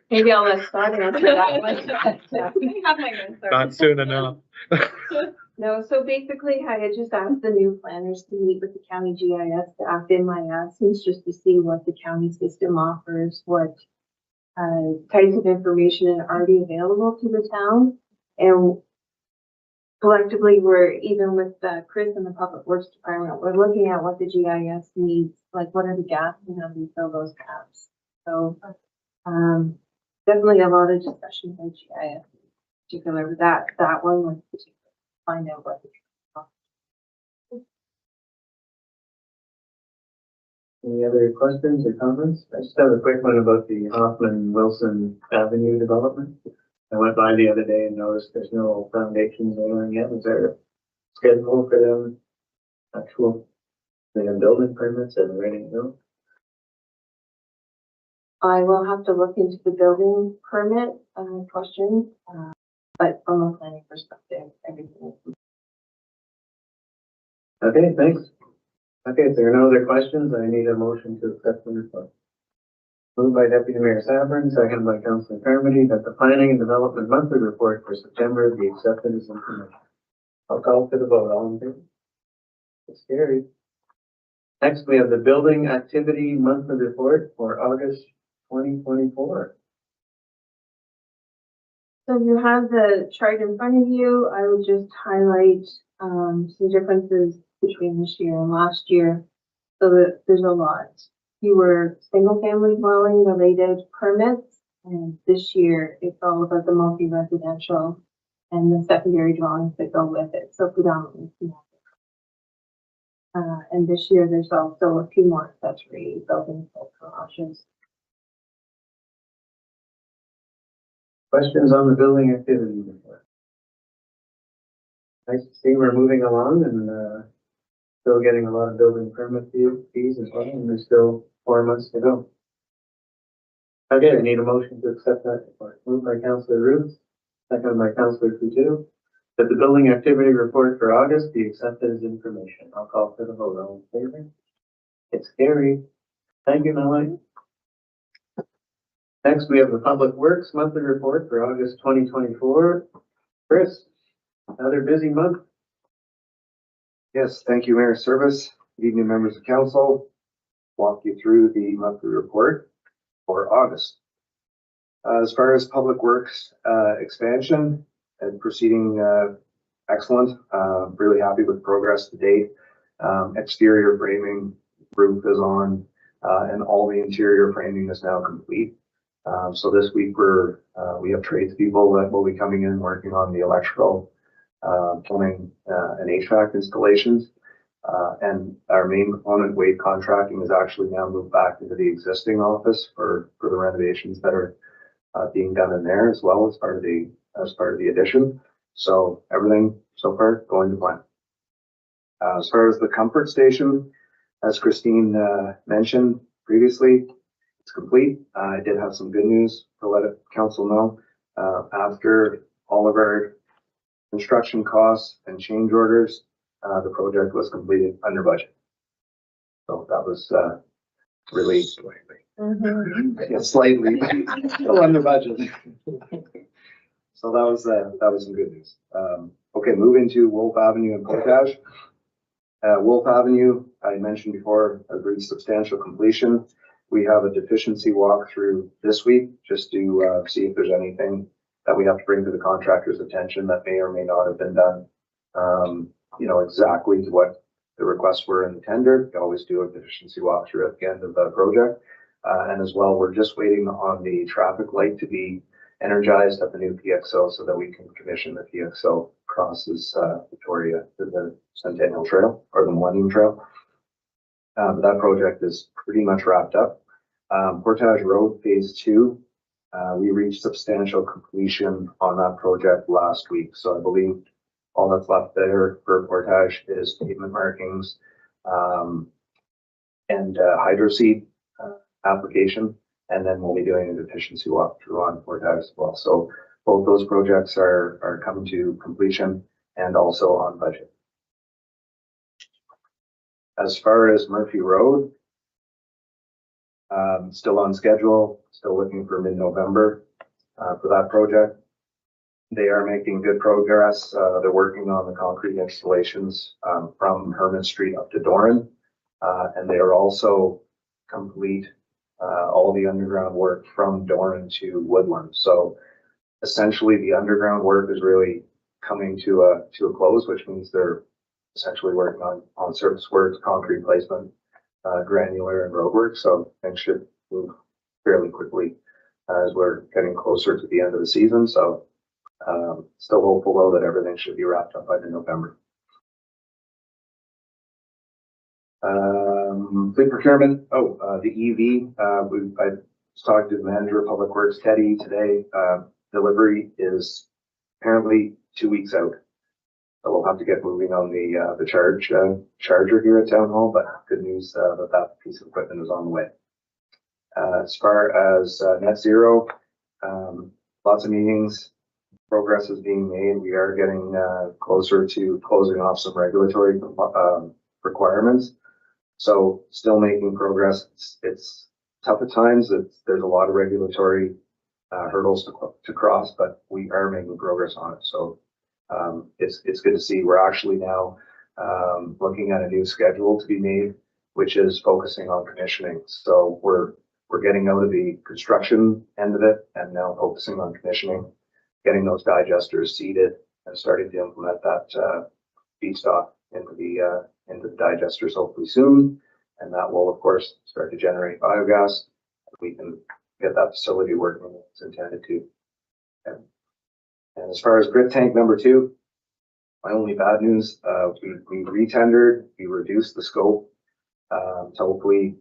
Maybe I'll let Scott answer that one.
Not soon enough.
No, so basically I had just asked the new planners to meet with the county GIS staff in my absence, just to see what the county system offers, what types of information are already available to the town. And collectively, we're, even with Chris and the Public Works Department, we're looking at what the GIS needs, like what are the gaps and how do we fill those gaps. So definitely a lot of discussion about GIS in particular. That one was particular. Find out what the
Any other questions or comments? I just have a quick one about the Hoffman-Wilson Avenue development. I went by the other day and noticed there's no foundations there yet. Is there a schedule for them? Actual, they have building permits and ready to go?
I will have to look into the building permit question, but from a planning perspective, everything is.
Okay, thanks. Okay, if there are no other questions, I need a motion to accept the report. Moved by Deputy Mayor Sabrin, seconded by Councilor Carmody, that the Planning and Development Monthly Report for September be accepted as information. I'll call for the vote. All in favor? It's carried. Next, we have the Building Activity Monthly Report for August 2024.
So you have the chart in front of you. I will just highlight some differences between this year and last year. So that there's a lot fewer single-family dwelling related permits, and this year it's all about the multi-residential and the secondary dwellings that go with it. So predominantly small. And this year there's also a few more accessory buildings like garages.
Questions on the building activity report? Nice to see we're moving along and still getting a lot of building permit fees as well, and there's still 4 months to go. Okay, I need a motion to accept that report. Moved by Councilor Roots, seconded by Councilor Coutu, that the building activity report for August be accepted as information. I'll call for the vote. All in favor? It's carried. Thank you, Melanie. Next, we have the Public Works Monthly Report for August 2024. Chris, another busy month.
Yes, thank you, Mayor Service. Good evening, members of council. Walk you through the monthly report for August. As far as Public Works expansion and proceeding excellent. Really happy with progress to date. Exterior framing, roof is on, and all the interior framing is now complete. So this week we have tradespeople that will be coming in working on the electrical, plumbing, and HVAC installations. And our main component, Wade Contracting, is actually now moved back into the existing office for the renovations that are being done in there as well as part of the addition. So everything so far going to plan. As far as the comfort station, as Christine mentioned previously, it's complete. I did have some good news to let council know. After all of our construction costs and change orders, the project was completed under budget. So that was really slightly, but still under budget. So that was some good news. Okay, moving to Wolf Avenue and Portage. Wolf Avenue, I mentioned before, has reached substantial completion. We have a deficiency walkthrough this week just to see if there's anything that we have to bring to the contractor's attention that may or may not have been done. You know, exactly to what the requests were in the tender. You always do a deficiency walkthrough at the end of the project. And as well, we're just waiting on the traffic light to be energized at the new PXO so that we can commission the PXO crosses Victoria to the Centennial Trail or the Millennium Trail. That project is pretty much wrapped up. Portage Road Phase 2, we reached substantial completion on that project last week. So I believe all that's left there for Portage is pavement markings and hydro seed application. And then we'll be doing a deficiency walkthrough on Portage as well. So both those projects are coming to completion and also on budget. As far as Murphy Road, still on schedule, still looking for mid-November for that project. They are making good progress. They're working on the concrete installations from Herman Street up to Doran. And they are also complete all the underground work from Doran to Woodland. So essentially the underground work is really coming to a close, which means they're essentially working on surface works, concrete placement, granular and road work. So things should move fairly quickly as we're getting closer to the end of the season. So still hopeful though that everything should be wrapped up by November. Fleet procurement. The EV. I was talking to the manager of Public Works, Teddy, today. Delivery is apparently 2 weeks out. So we'll have to get moving on the charger here at Town Hall, but good news that piece of equipment is on the way. As far as net zero, lots of meetings, progress is being made. We are getting closer to closing off some regulatory requirements. So still making progress. It's tough at times. There's a lot of regulatory hurdles to cross, but we are making progress on it. So it's good to see. We're actually now looking at a new schedule to be made, which is focusing on commissioning. So we're getting out of the construction end of it and now focusing on commissioning, getting those digesters seeded and starting to implement that feedstock into the digesters hopefully soon. And that will of course start to generate biogas. We can get that facility working as it's intended to. And as far as grit tank number 2, my only bad news, we re-tendered, we reduced the scope to hopefully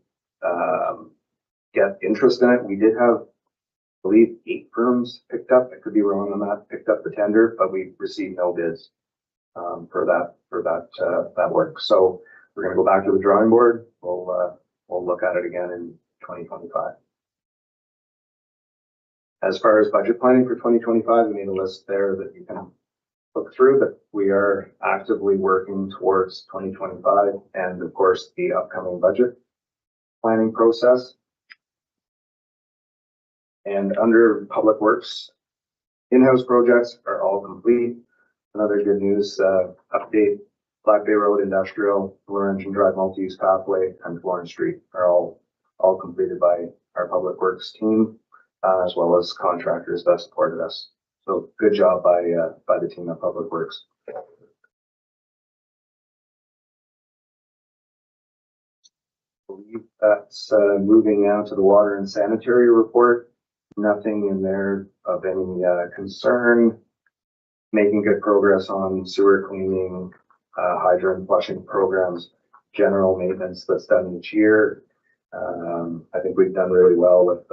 get interest in it. We did have, I believe, 8 firms picked up. I could be wrong on that, picked up the tender, but we received no bids for that work. So we're going to go back to the drawing board. We'll look at it again in 2025. As far as budget planning for 2025, we made a list there that you can look through, but we are actively working towards 2025 and of course the upcoming budget planning process. And under Public Works, in-house projects are all complete. Another good news update, Black Bay Road Industrial, Blue Engine Drive Multi-Use Pathway, and Florence Street are all completed by our Public Works team, as well as contractors that supported us. So good job by the team at Public Works. I believe that's moving now to the water and sanitary report. Nothing in there of any concern. Making good progress on sewer cleaning, hydrant flushing programs, general maintenance that's done each year. I think we've done really well with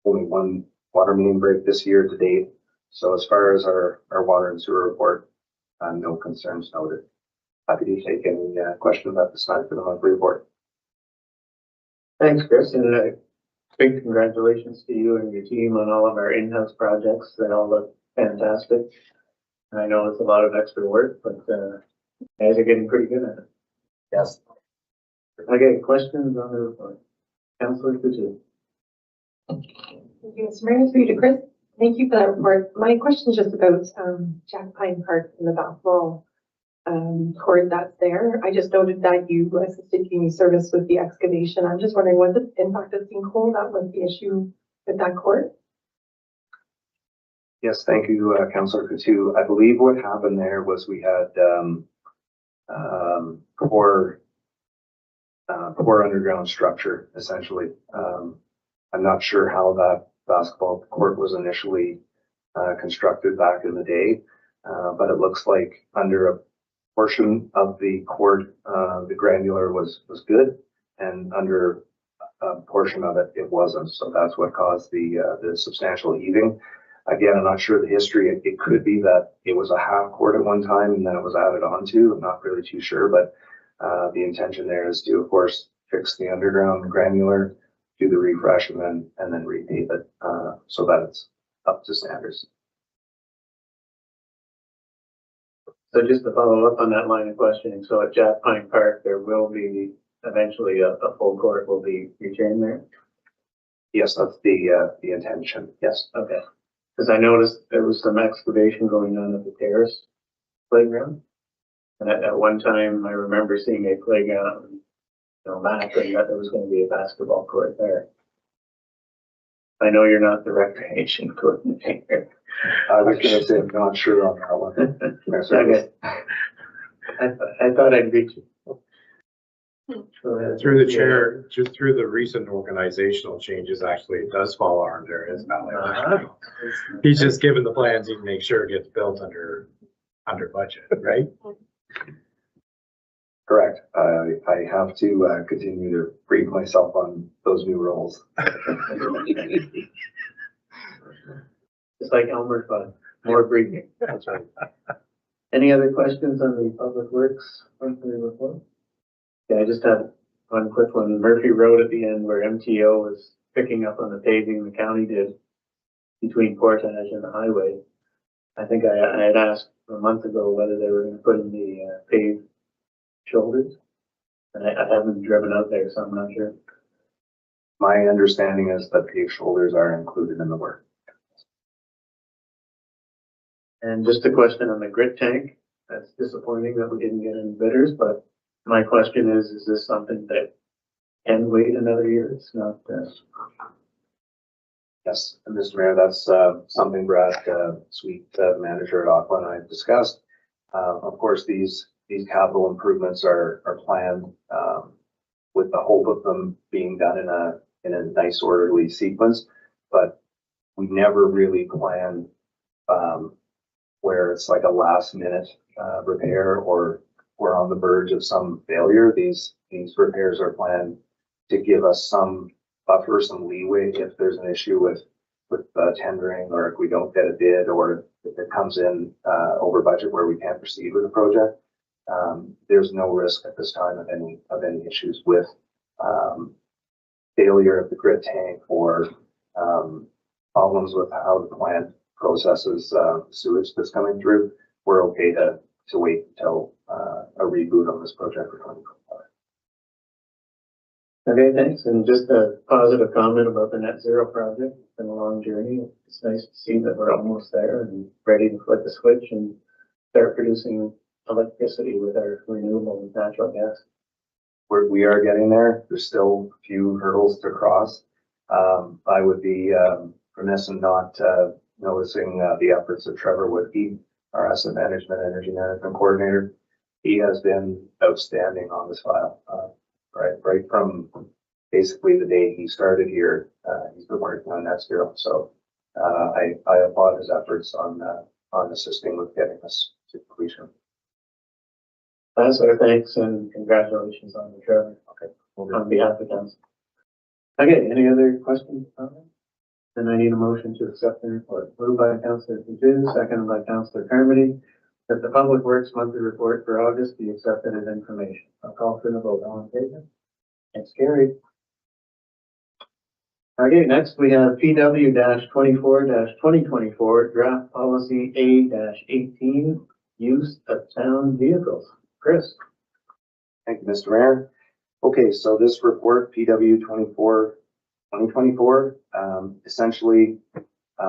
only one water main break this year to date. So as far as our water and sewer report, no concerns noted. Happy to take any questions at this time for the monthly report.
Thanks, Chris, and big congratulations to you and your team on all of our in-house projects. They all look fantastic. I know it's a lot of extra work, but you guys are getting pretty good at it.
Yes.
Okay, questions on the report? Councillor Coutu.
Thank you, Mr. Mayor. Through you to Chris. Thank you for that report. My question is just about Jack Pine Park and the basketball court that's there. I just noted that you assisted community service with the excavation. I'm just wondering, was the impact of sinkhole that was the issue with that court?
Yes, thank you, Councillor Coutu. I believe what happened there was we had poor underground structure, essentially. I'm not sure how that basketball court was initially constructed back in the day, but it looks like under a portion of the court, the granular was good, and under a portion of it, it wasn't. So that's what caused the substantial heaving. Again, I'm not sure the history. It could be that it was a half court at one time and then it was added onto. I'm not really too sure, but the intention there is to, of course, fix the underground granular, do the refresh, and then repave it so that it's up to standards.
So just to follow up on that line of questioning, so at Jack Pine Park, there will be eventually a full court will be retained there?
Yes, that's the intention, yes.
Okay. Because I noticed there was some excavation going on at the terrace playground. And at one time, I remember seeing a playground, map and that there was going to be a basketball court there. I know you're not the recreation coordinator.
I was gonna say, I'm not sure on that one. Mayor Service.
Okay. I thought I'd reach you. Go ahead.
Through the chair, just through the recent organizational changes, actually, it does fall under his valley. He's just given the plans, he can make sure it gets built under budget, right?
Correct. I have to continue to brief myself on those new roles.
It's like Elmer Fudd, more briefing.
That's right.
Any other questions on the Public Works monthly report? Yeah, I just had one quick one. Murphy Road at the end where MTO was picking up on the paving the county did between Portage and the highway. I think I had asked a month ago whether they were going to put in the paved shoulders. And I haven't driven out there, so I'm not sure.
My understanding is that paved shoulders are included in the work.
And just a question on the grit tank. That's disappointing that we didn't get any bidders, but my question is this something that can wait another year? It's not,
Yes, and Mr. Mayor, that's something Brad Sweet, manager at Aqua, and I have discussed. Of course, these capital improvements are planned with the hope of them being done in a nice orderly sequence, but we never really plan where it's like a last minute repair or we're on the verge of some failure. These repairs are planned to give us some buffer, some leeway if there's an issue with tendering, or if we don't get a bid, or if it comes in over budget where we can't proceed with the project. There's no risk at this time of any issues with failure of the grit tank or problems with how the plant processes sewage that's coming through. We're okay to wait until a reboot on this project for 2025.
okay, thanks. And just a positive comment about the net zero project. It's been a long journey. It's nice to see that we're almost there and ready to flip the switch and start producing electricity with our renewable natural gas.
We are getting there. There's still a few hurdles to cross. I would be remiss in not noticing the efforts of Trevor Woodkey, our asset management, energy management coordinator. He has been outstanding on this file. Right from basically the day he started here, he's been working on net zero. So I applaud his efforts on assisting with getting this to completion.
That's our thanks and congratulations on the Trevor. Okay, on behalf of council. Okay, any other questions? Then I need a motion to accept the report. Moved by Councillor Patu, seconded by Councillor Carmody, that the Public Works monthly report for August be accepted as information. I'll call for the vote. All in favor? It's carried. Okay, next we have PW-24-2024 draft policy A-18 use of town vehicles. Chris.
Thank you, Mr. Mayor. Okay, so this report, PW 2024, essentially,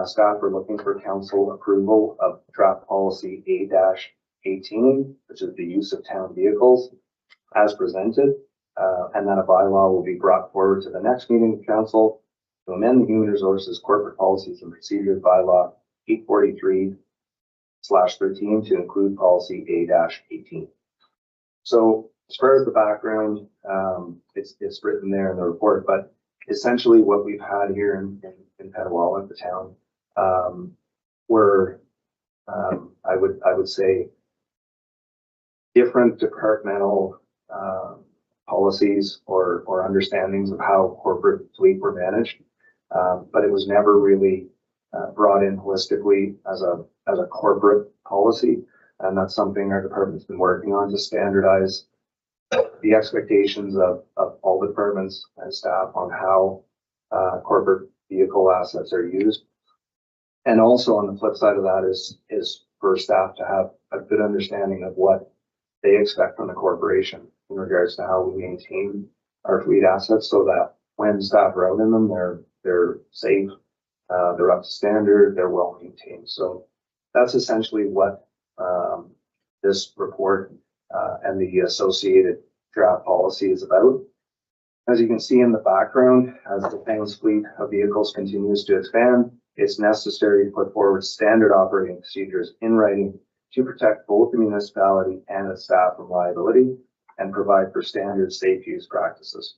staff are looking for council approval of draft policy A-18, which is the use of town vehicles as presented, and then a bylaw will be brought forward to the next meeting of council to amend the Human Resources Corporate Policies and Procedures bylaw 843/13 to include policy A-18. So as far as the background, it's written there in the report, but essentially what we've had here in Petawawa, the town, were, I would say, different departmental policies or understandings of how corporate fleet were managed, but it was never really brought in holistically as a corporate policy. And that's something our department's been working on to standardize the expectations of all the departments and staff on how corporate vehicle assets are used. And also on the flip side of that is for staff to have a good understanding of what they expect from the corporation in regards to how we maintain our fleet assets so that when staff are out in them, they're safe, they're up to standard, they're well maintained. So that's essentially what this report and the associated draft policy is about. As you can see in the background, as the town's fleet of vehicles continues to expand, it's necessary to put forward standard operating procedures in writing to protect both the municipality and its staff from liability and provide for standard safe use practices.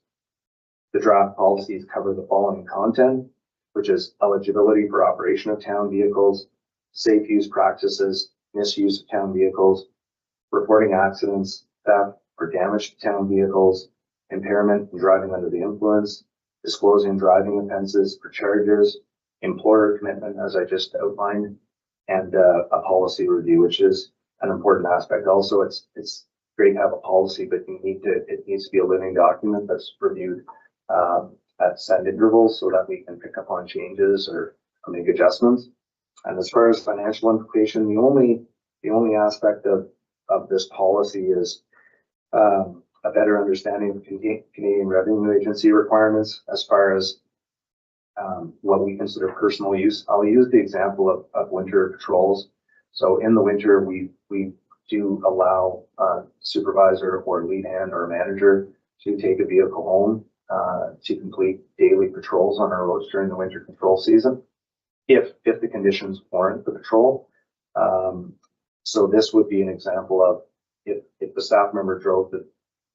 The draft policies cover the following content, which is eligibility for operation of town vehicles, safe use practices, misuse of town vehicles, reporting accidents, theft or damage to town vehicles, impairment and driving under the influence, disclosing driving offenses or charges, employer commitment, as I just outlined, and a policy review, which is an important aspect. Also, it's great to have a policy, but it needs to be a living document that's reviewed at set intervals so that we can pick up on changes or make adjustments. And as far as financial implication, the only aspect of this policy is a better understanding of Canadian Revenue Agency requirements as far as what we consider personal use. I'll use the example of winter patrols. So in the winter, we do allow a supervisor or lead hand or a manager to take a vehicle home to complete daily patrols on our roads during the winter control season, if the conditions warrant the patrol. So this would be an example of if the staff member drove the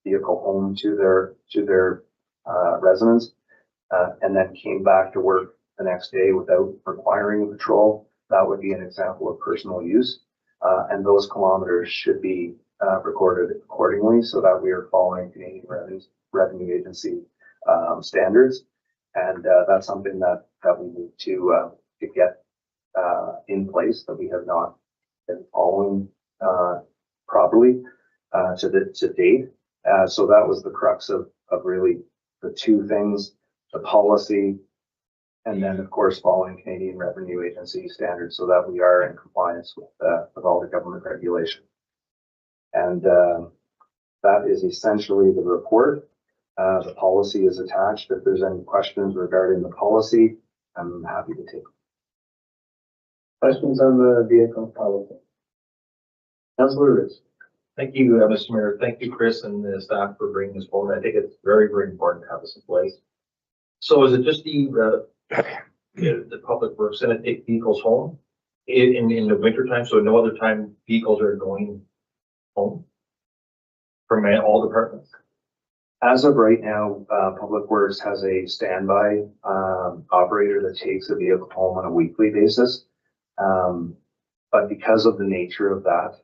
vehicle home to their residence and then came back to work the next day without requiring a patrol, that would be an example of personal use. And those kilometers should be recorded accordingly so that we are following Canadian Revenue Agency standards. And that's something that we need to get in place that we have not been following properly to date. So that was the crux of really the two things, the policy, and then of course following Canadian Revenue Agency standards so that we are in compliance with all the government regulation. And that is essentially the report. The policy is attached. If there's any questions regarding the policy, I'm happy to take.
Questions on the vehicle policy? Councilor Ritz.
Thank you, Mr. Mayor. Thank you, Chris and the staff for bringing this forward. I think it's very, very important to have this in place. So is it just the public works going to take vehicles home in the winter time? So no other time vehicles are going home from all departments?
As of right now, Public Works has a standby operator that takes a vehicle home on a weekly basis. But because of the nature of that,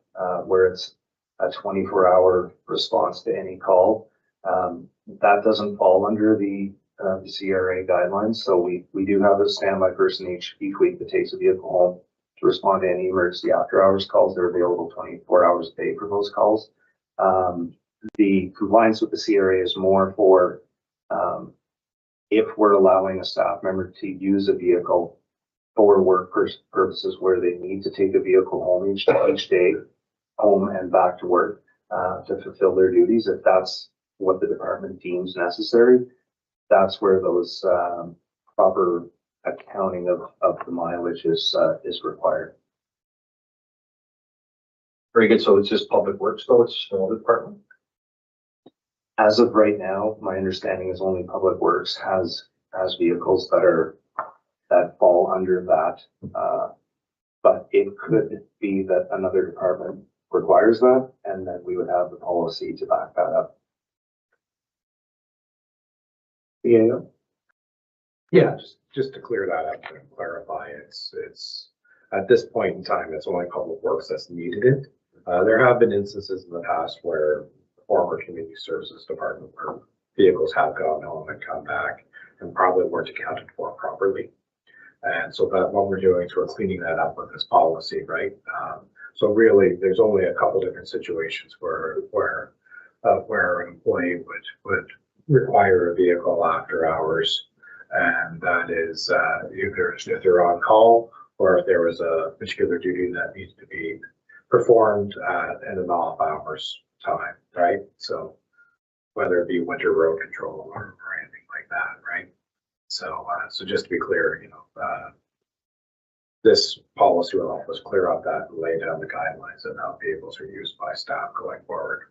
where it's a 24-hour response to any call, that doesn't fall under the CRA guidelines. So we do have a standby person each week that takes a vehicle home to respond to any emergency after hours calls. They're available 24 hours a day for those calls. The compliance with the CRA is more for if we're allowing a staff member to use a vehicle for work purposes where they need to take a vehicle home each day, home and back to work to fulfill their duties. If that's what the department deems necessary, that's where those proper accounting of the mileage is required.
Very good. So it's just Public Works, though? It's no other department?
As of right now, my understanding is only Public Works has vehicles that fall under that. But it could be that another department requires that, and then we would have the policy to back that up.
Yeah.
Yeah, just to clear that up and clarify, it's at this point in time, it's only Public Works that's needed it. There have been instances in the past where former Community Services Department where vehicles have gone home and come back and probably weren't accounted for properly. And so that what we're doing is we're cleaning that up with this policy, right? So really, there's only a couple different situations where an employee would require a vehicle after hours, and that is if they're on call or if there was a particular duty that needs to be performed at an off hours time, right? So whether it be winter road control or anything like that, right? So, so just to be clear, this policy will help us clear up that and lay down the guidelines of how vehicles are used by staff going forward.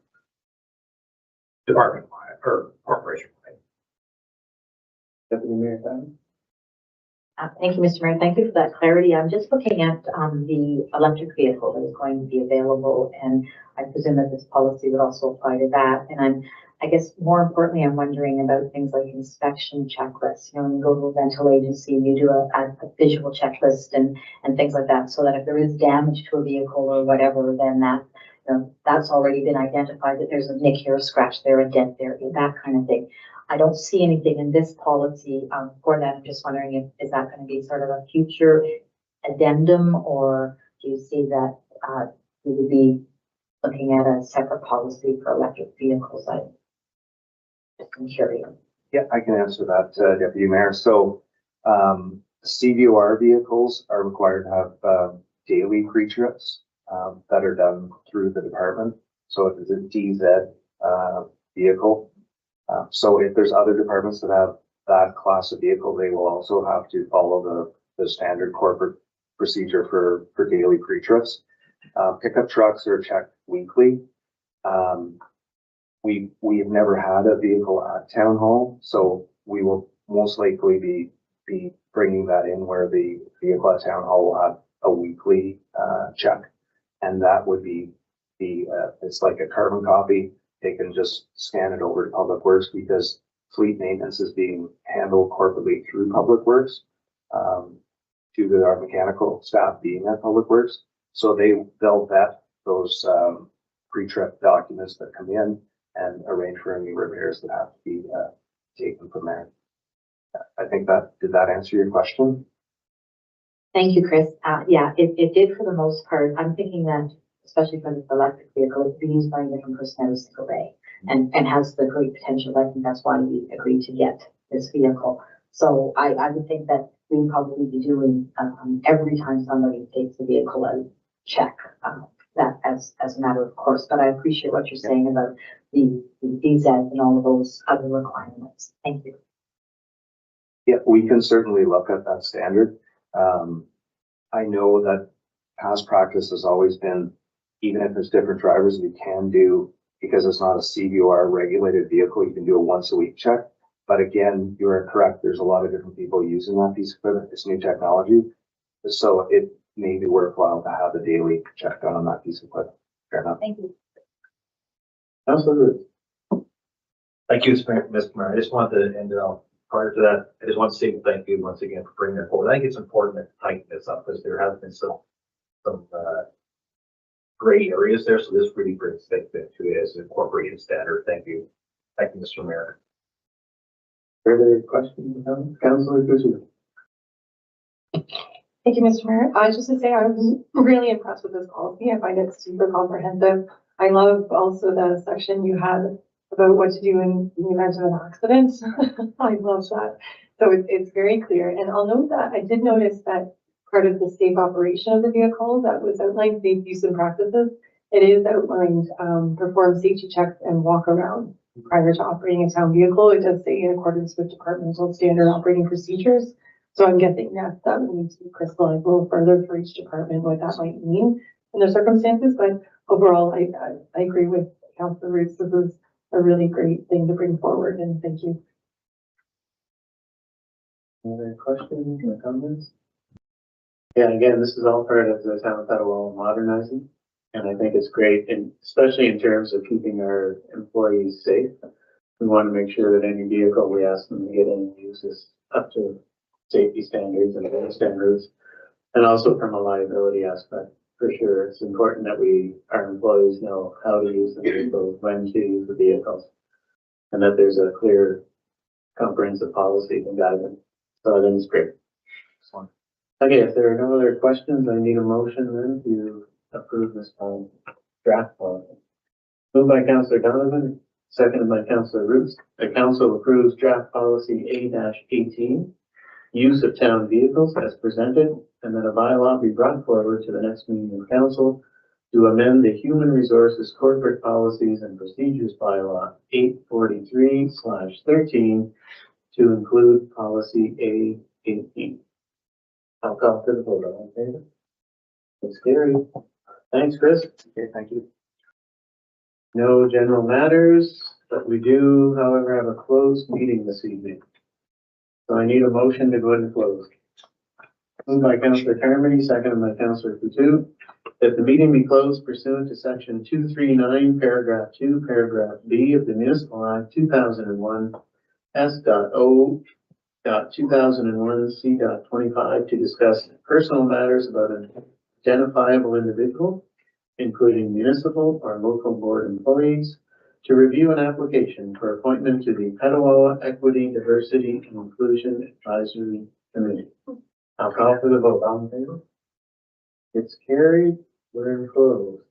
Department-wide or corporation-wide.
Deputy Mayor Simon?
Thank you, Mr. Mayor. Thank you for that clarity. I'm just looking at the electric vehicle that is going to be available, and I presume that this policy would also apply to that. And I guess more importantly, I'm wondering about things like inspection checklists. You know, when you go to a rental agency and you do a visual checklist and things like that, so that if there is damage to a vehicle or whatever, then that's already been identified, that there's a nick here, a scratch there, a dent there, that kind of thing. I don't see anything in this policy for that. I'm just wondering is that going to be sort of a future addendum, or do you see that we would be looking at a separate policy for electric vehicles? I'm curious.
Yeah, I can answer that, Deputy Mayor. So, CVOR vehicles are required to have daily pre-trips that are done through the department. So if it's a DZ vehicle, so if there's other departments that have that class of vehicle, they will also have to follow the standard corporate procedure for daily pre-trips. Pickup trucks are checked weekly. We have never had a vehicle at town hall, so we will most likely be bringing that in where the vehicle at town hall will have a weekly check, and that would be it's like a carbon copy. They can just scan it over to Public Works because fleet maintenance is being handled corporately through Public Works due to our mechanical staff being at Public Works. So they'll vet those pre-trip documents that come in and arrange for any repairs that have to be taken from there. I think did that answer your question?
Thank you, Chris. Yeah, it did for the most part. I'm thinking that, especially for this electric vehicle, it could be used by a different person every single day and has the great potential. I think that's why we agreed to get this vehicle. So I would think that we would probably be doing every time somebody takes the vehicle a check, that as a matter of course. But I appreciate what you're saying about the DZ and all of those other requirements. Thank you.
Yeah, we can certainly look at that standard. I know that past practice has always been, even if there's different drivers, we can do, because it's not a CVOR regulated vehicle, you can do a once a week check. But again, you are correct. There's a lot of different people using that piece of equipment. It's new technology. So it may be worthwhile to have a daily check done on that piece of equipment. Fair enough.
Thank you.
Councilor Root?
Thank you, Mr. Mayor. I just wanted to end it off. Prior to that, I just want to say thank you once again for bringing it forward. I think it's important to tighten this up because there has been some gray areas there. So this really brings things to it as a corporation standard. Thank you. Thank you, Mr. Mayor.
Further questions, Councilor Kuzma?
Thank you, Mr. Mayor. Just to say, I was really impressed with this policy. I find it super comprehensive. I love also the section you had about what to do in the event of an accident. I love that. So it's very clear. And I'll note that I did notice that part of the safe operation of the vehicle that was outlined, safe use and practices, it is outlined, perform safety checks and walk around prior to operating a town vehicle. It does say in accordance with departmental standard operating procedures. So I'm guessing that would need to be crystallized a little further for each department, what that might mean in their circumstances. But overall, I agree with Councilor Roots. This is a really great thing to bring forward, and thank you.
Any other questions or comments? Yeah, again, this is all part of the town of Petawawa modernizing, and I think it's great, and especially in terms of keeping our employees safe. We want to make sure that any vehicle we ask them to get in and use is up to safety standards and other standards, and also from a liability aspect. For sure, it's important that our employees know how to use the vehicles, when to use the vehicles, and that there's a clear, comprehensive policy and guidance. So I think it's great. Excellent. Okay, if there are no other questions, I need a motion then to approve this draft policy. Moved by Councillor Donovan, seconded by Councillor Roots. The council approves draft policy A-18, use of town vehicles as presented, and that a bylaw be brought forward to the next meeting of council to amend the Human Resources Corporate Policies and Procedures Bylaw 843/13 to include policy A18. I'll call for the vote. All in favor? It's carried. Thanks, Chris.
Okay, thank you.
No general matters, but we do, however, have a closed meeting this evening. So I need a motion to go into closed. Moved by Councillor Carmody, seconded by Councillor Coutu, that the meeting be closed pursuant to section 239, paragraph 2, paragraph B of the Municipal Act 2001, S.O.2001, C.25 to discuss personal matters about an identifiable individual, including municipal or local board employees, to review an application for appointment to the Petawawa Equity, Diversity, and Inclusion Advisory Committee. I'll call for the vote. All in favor? It's carried. We're in closed.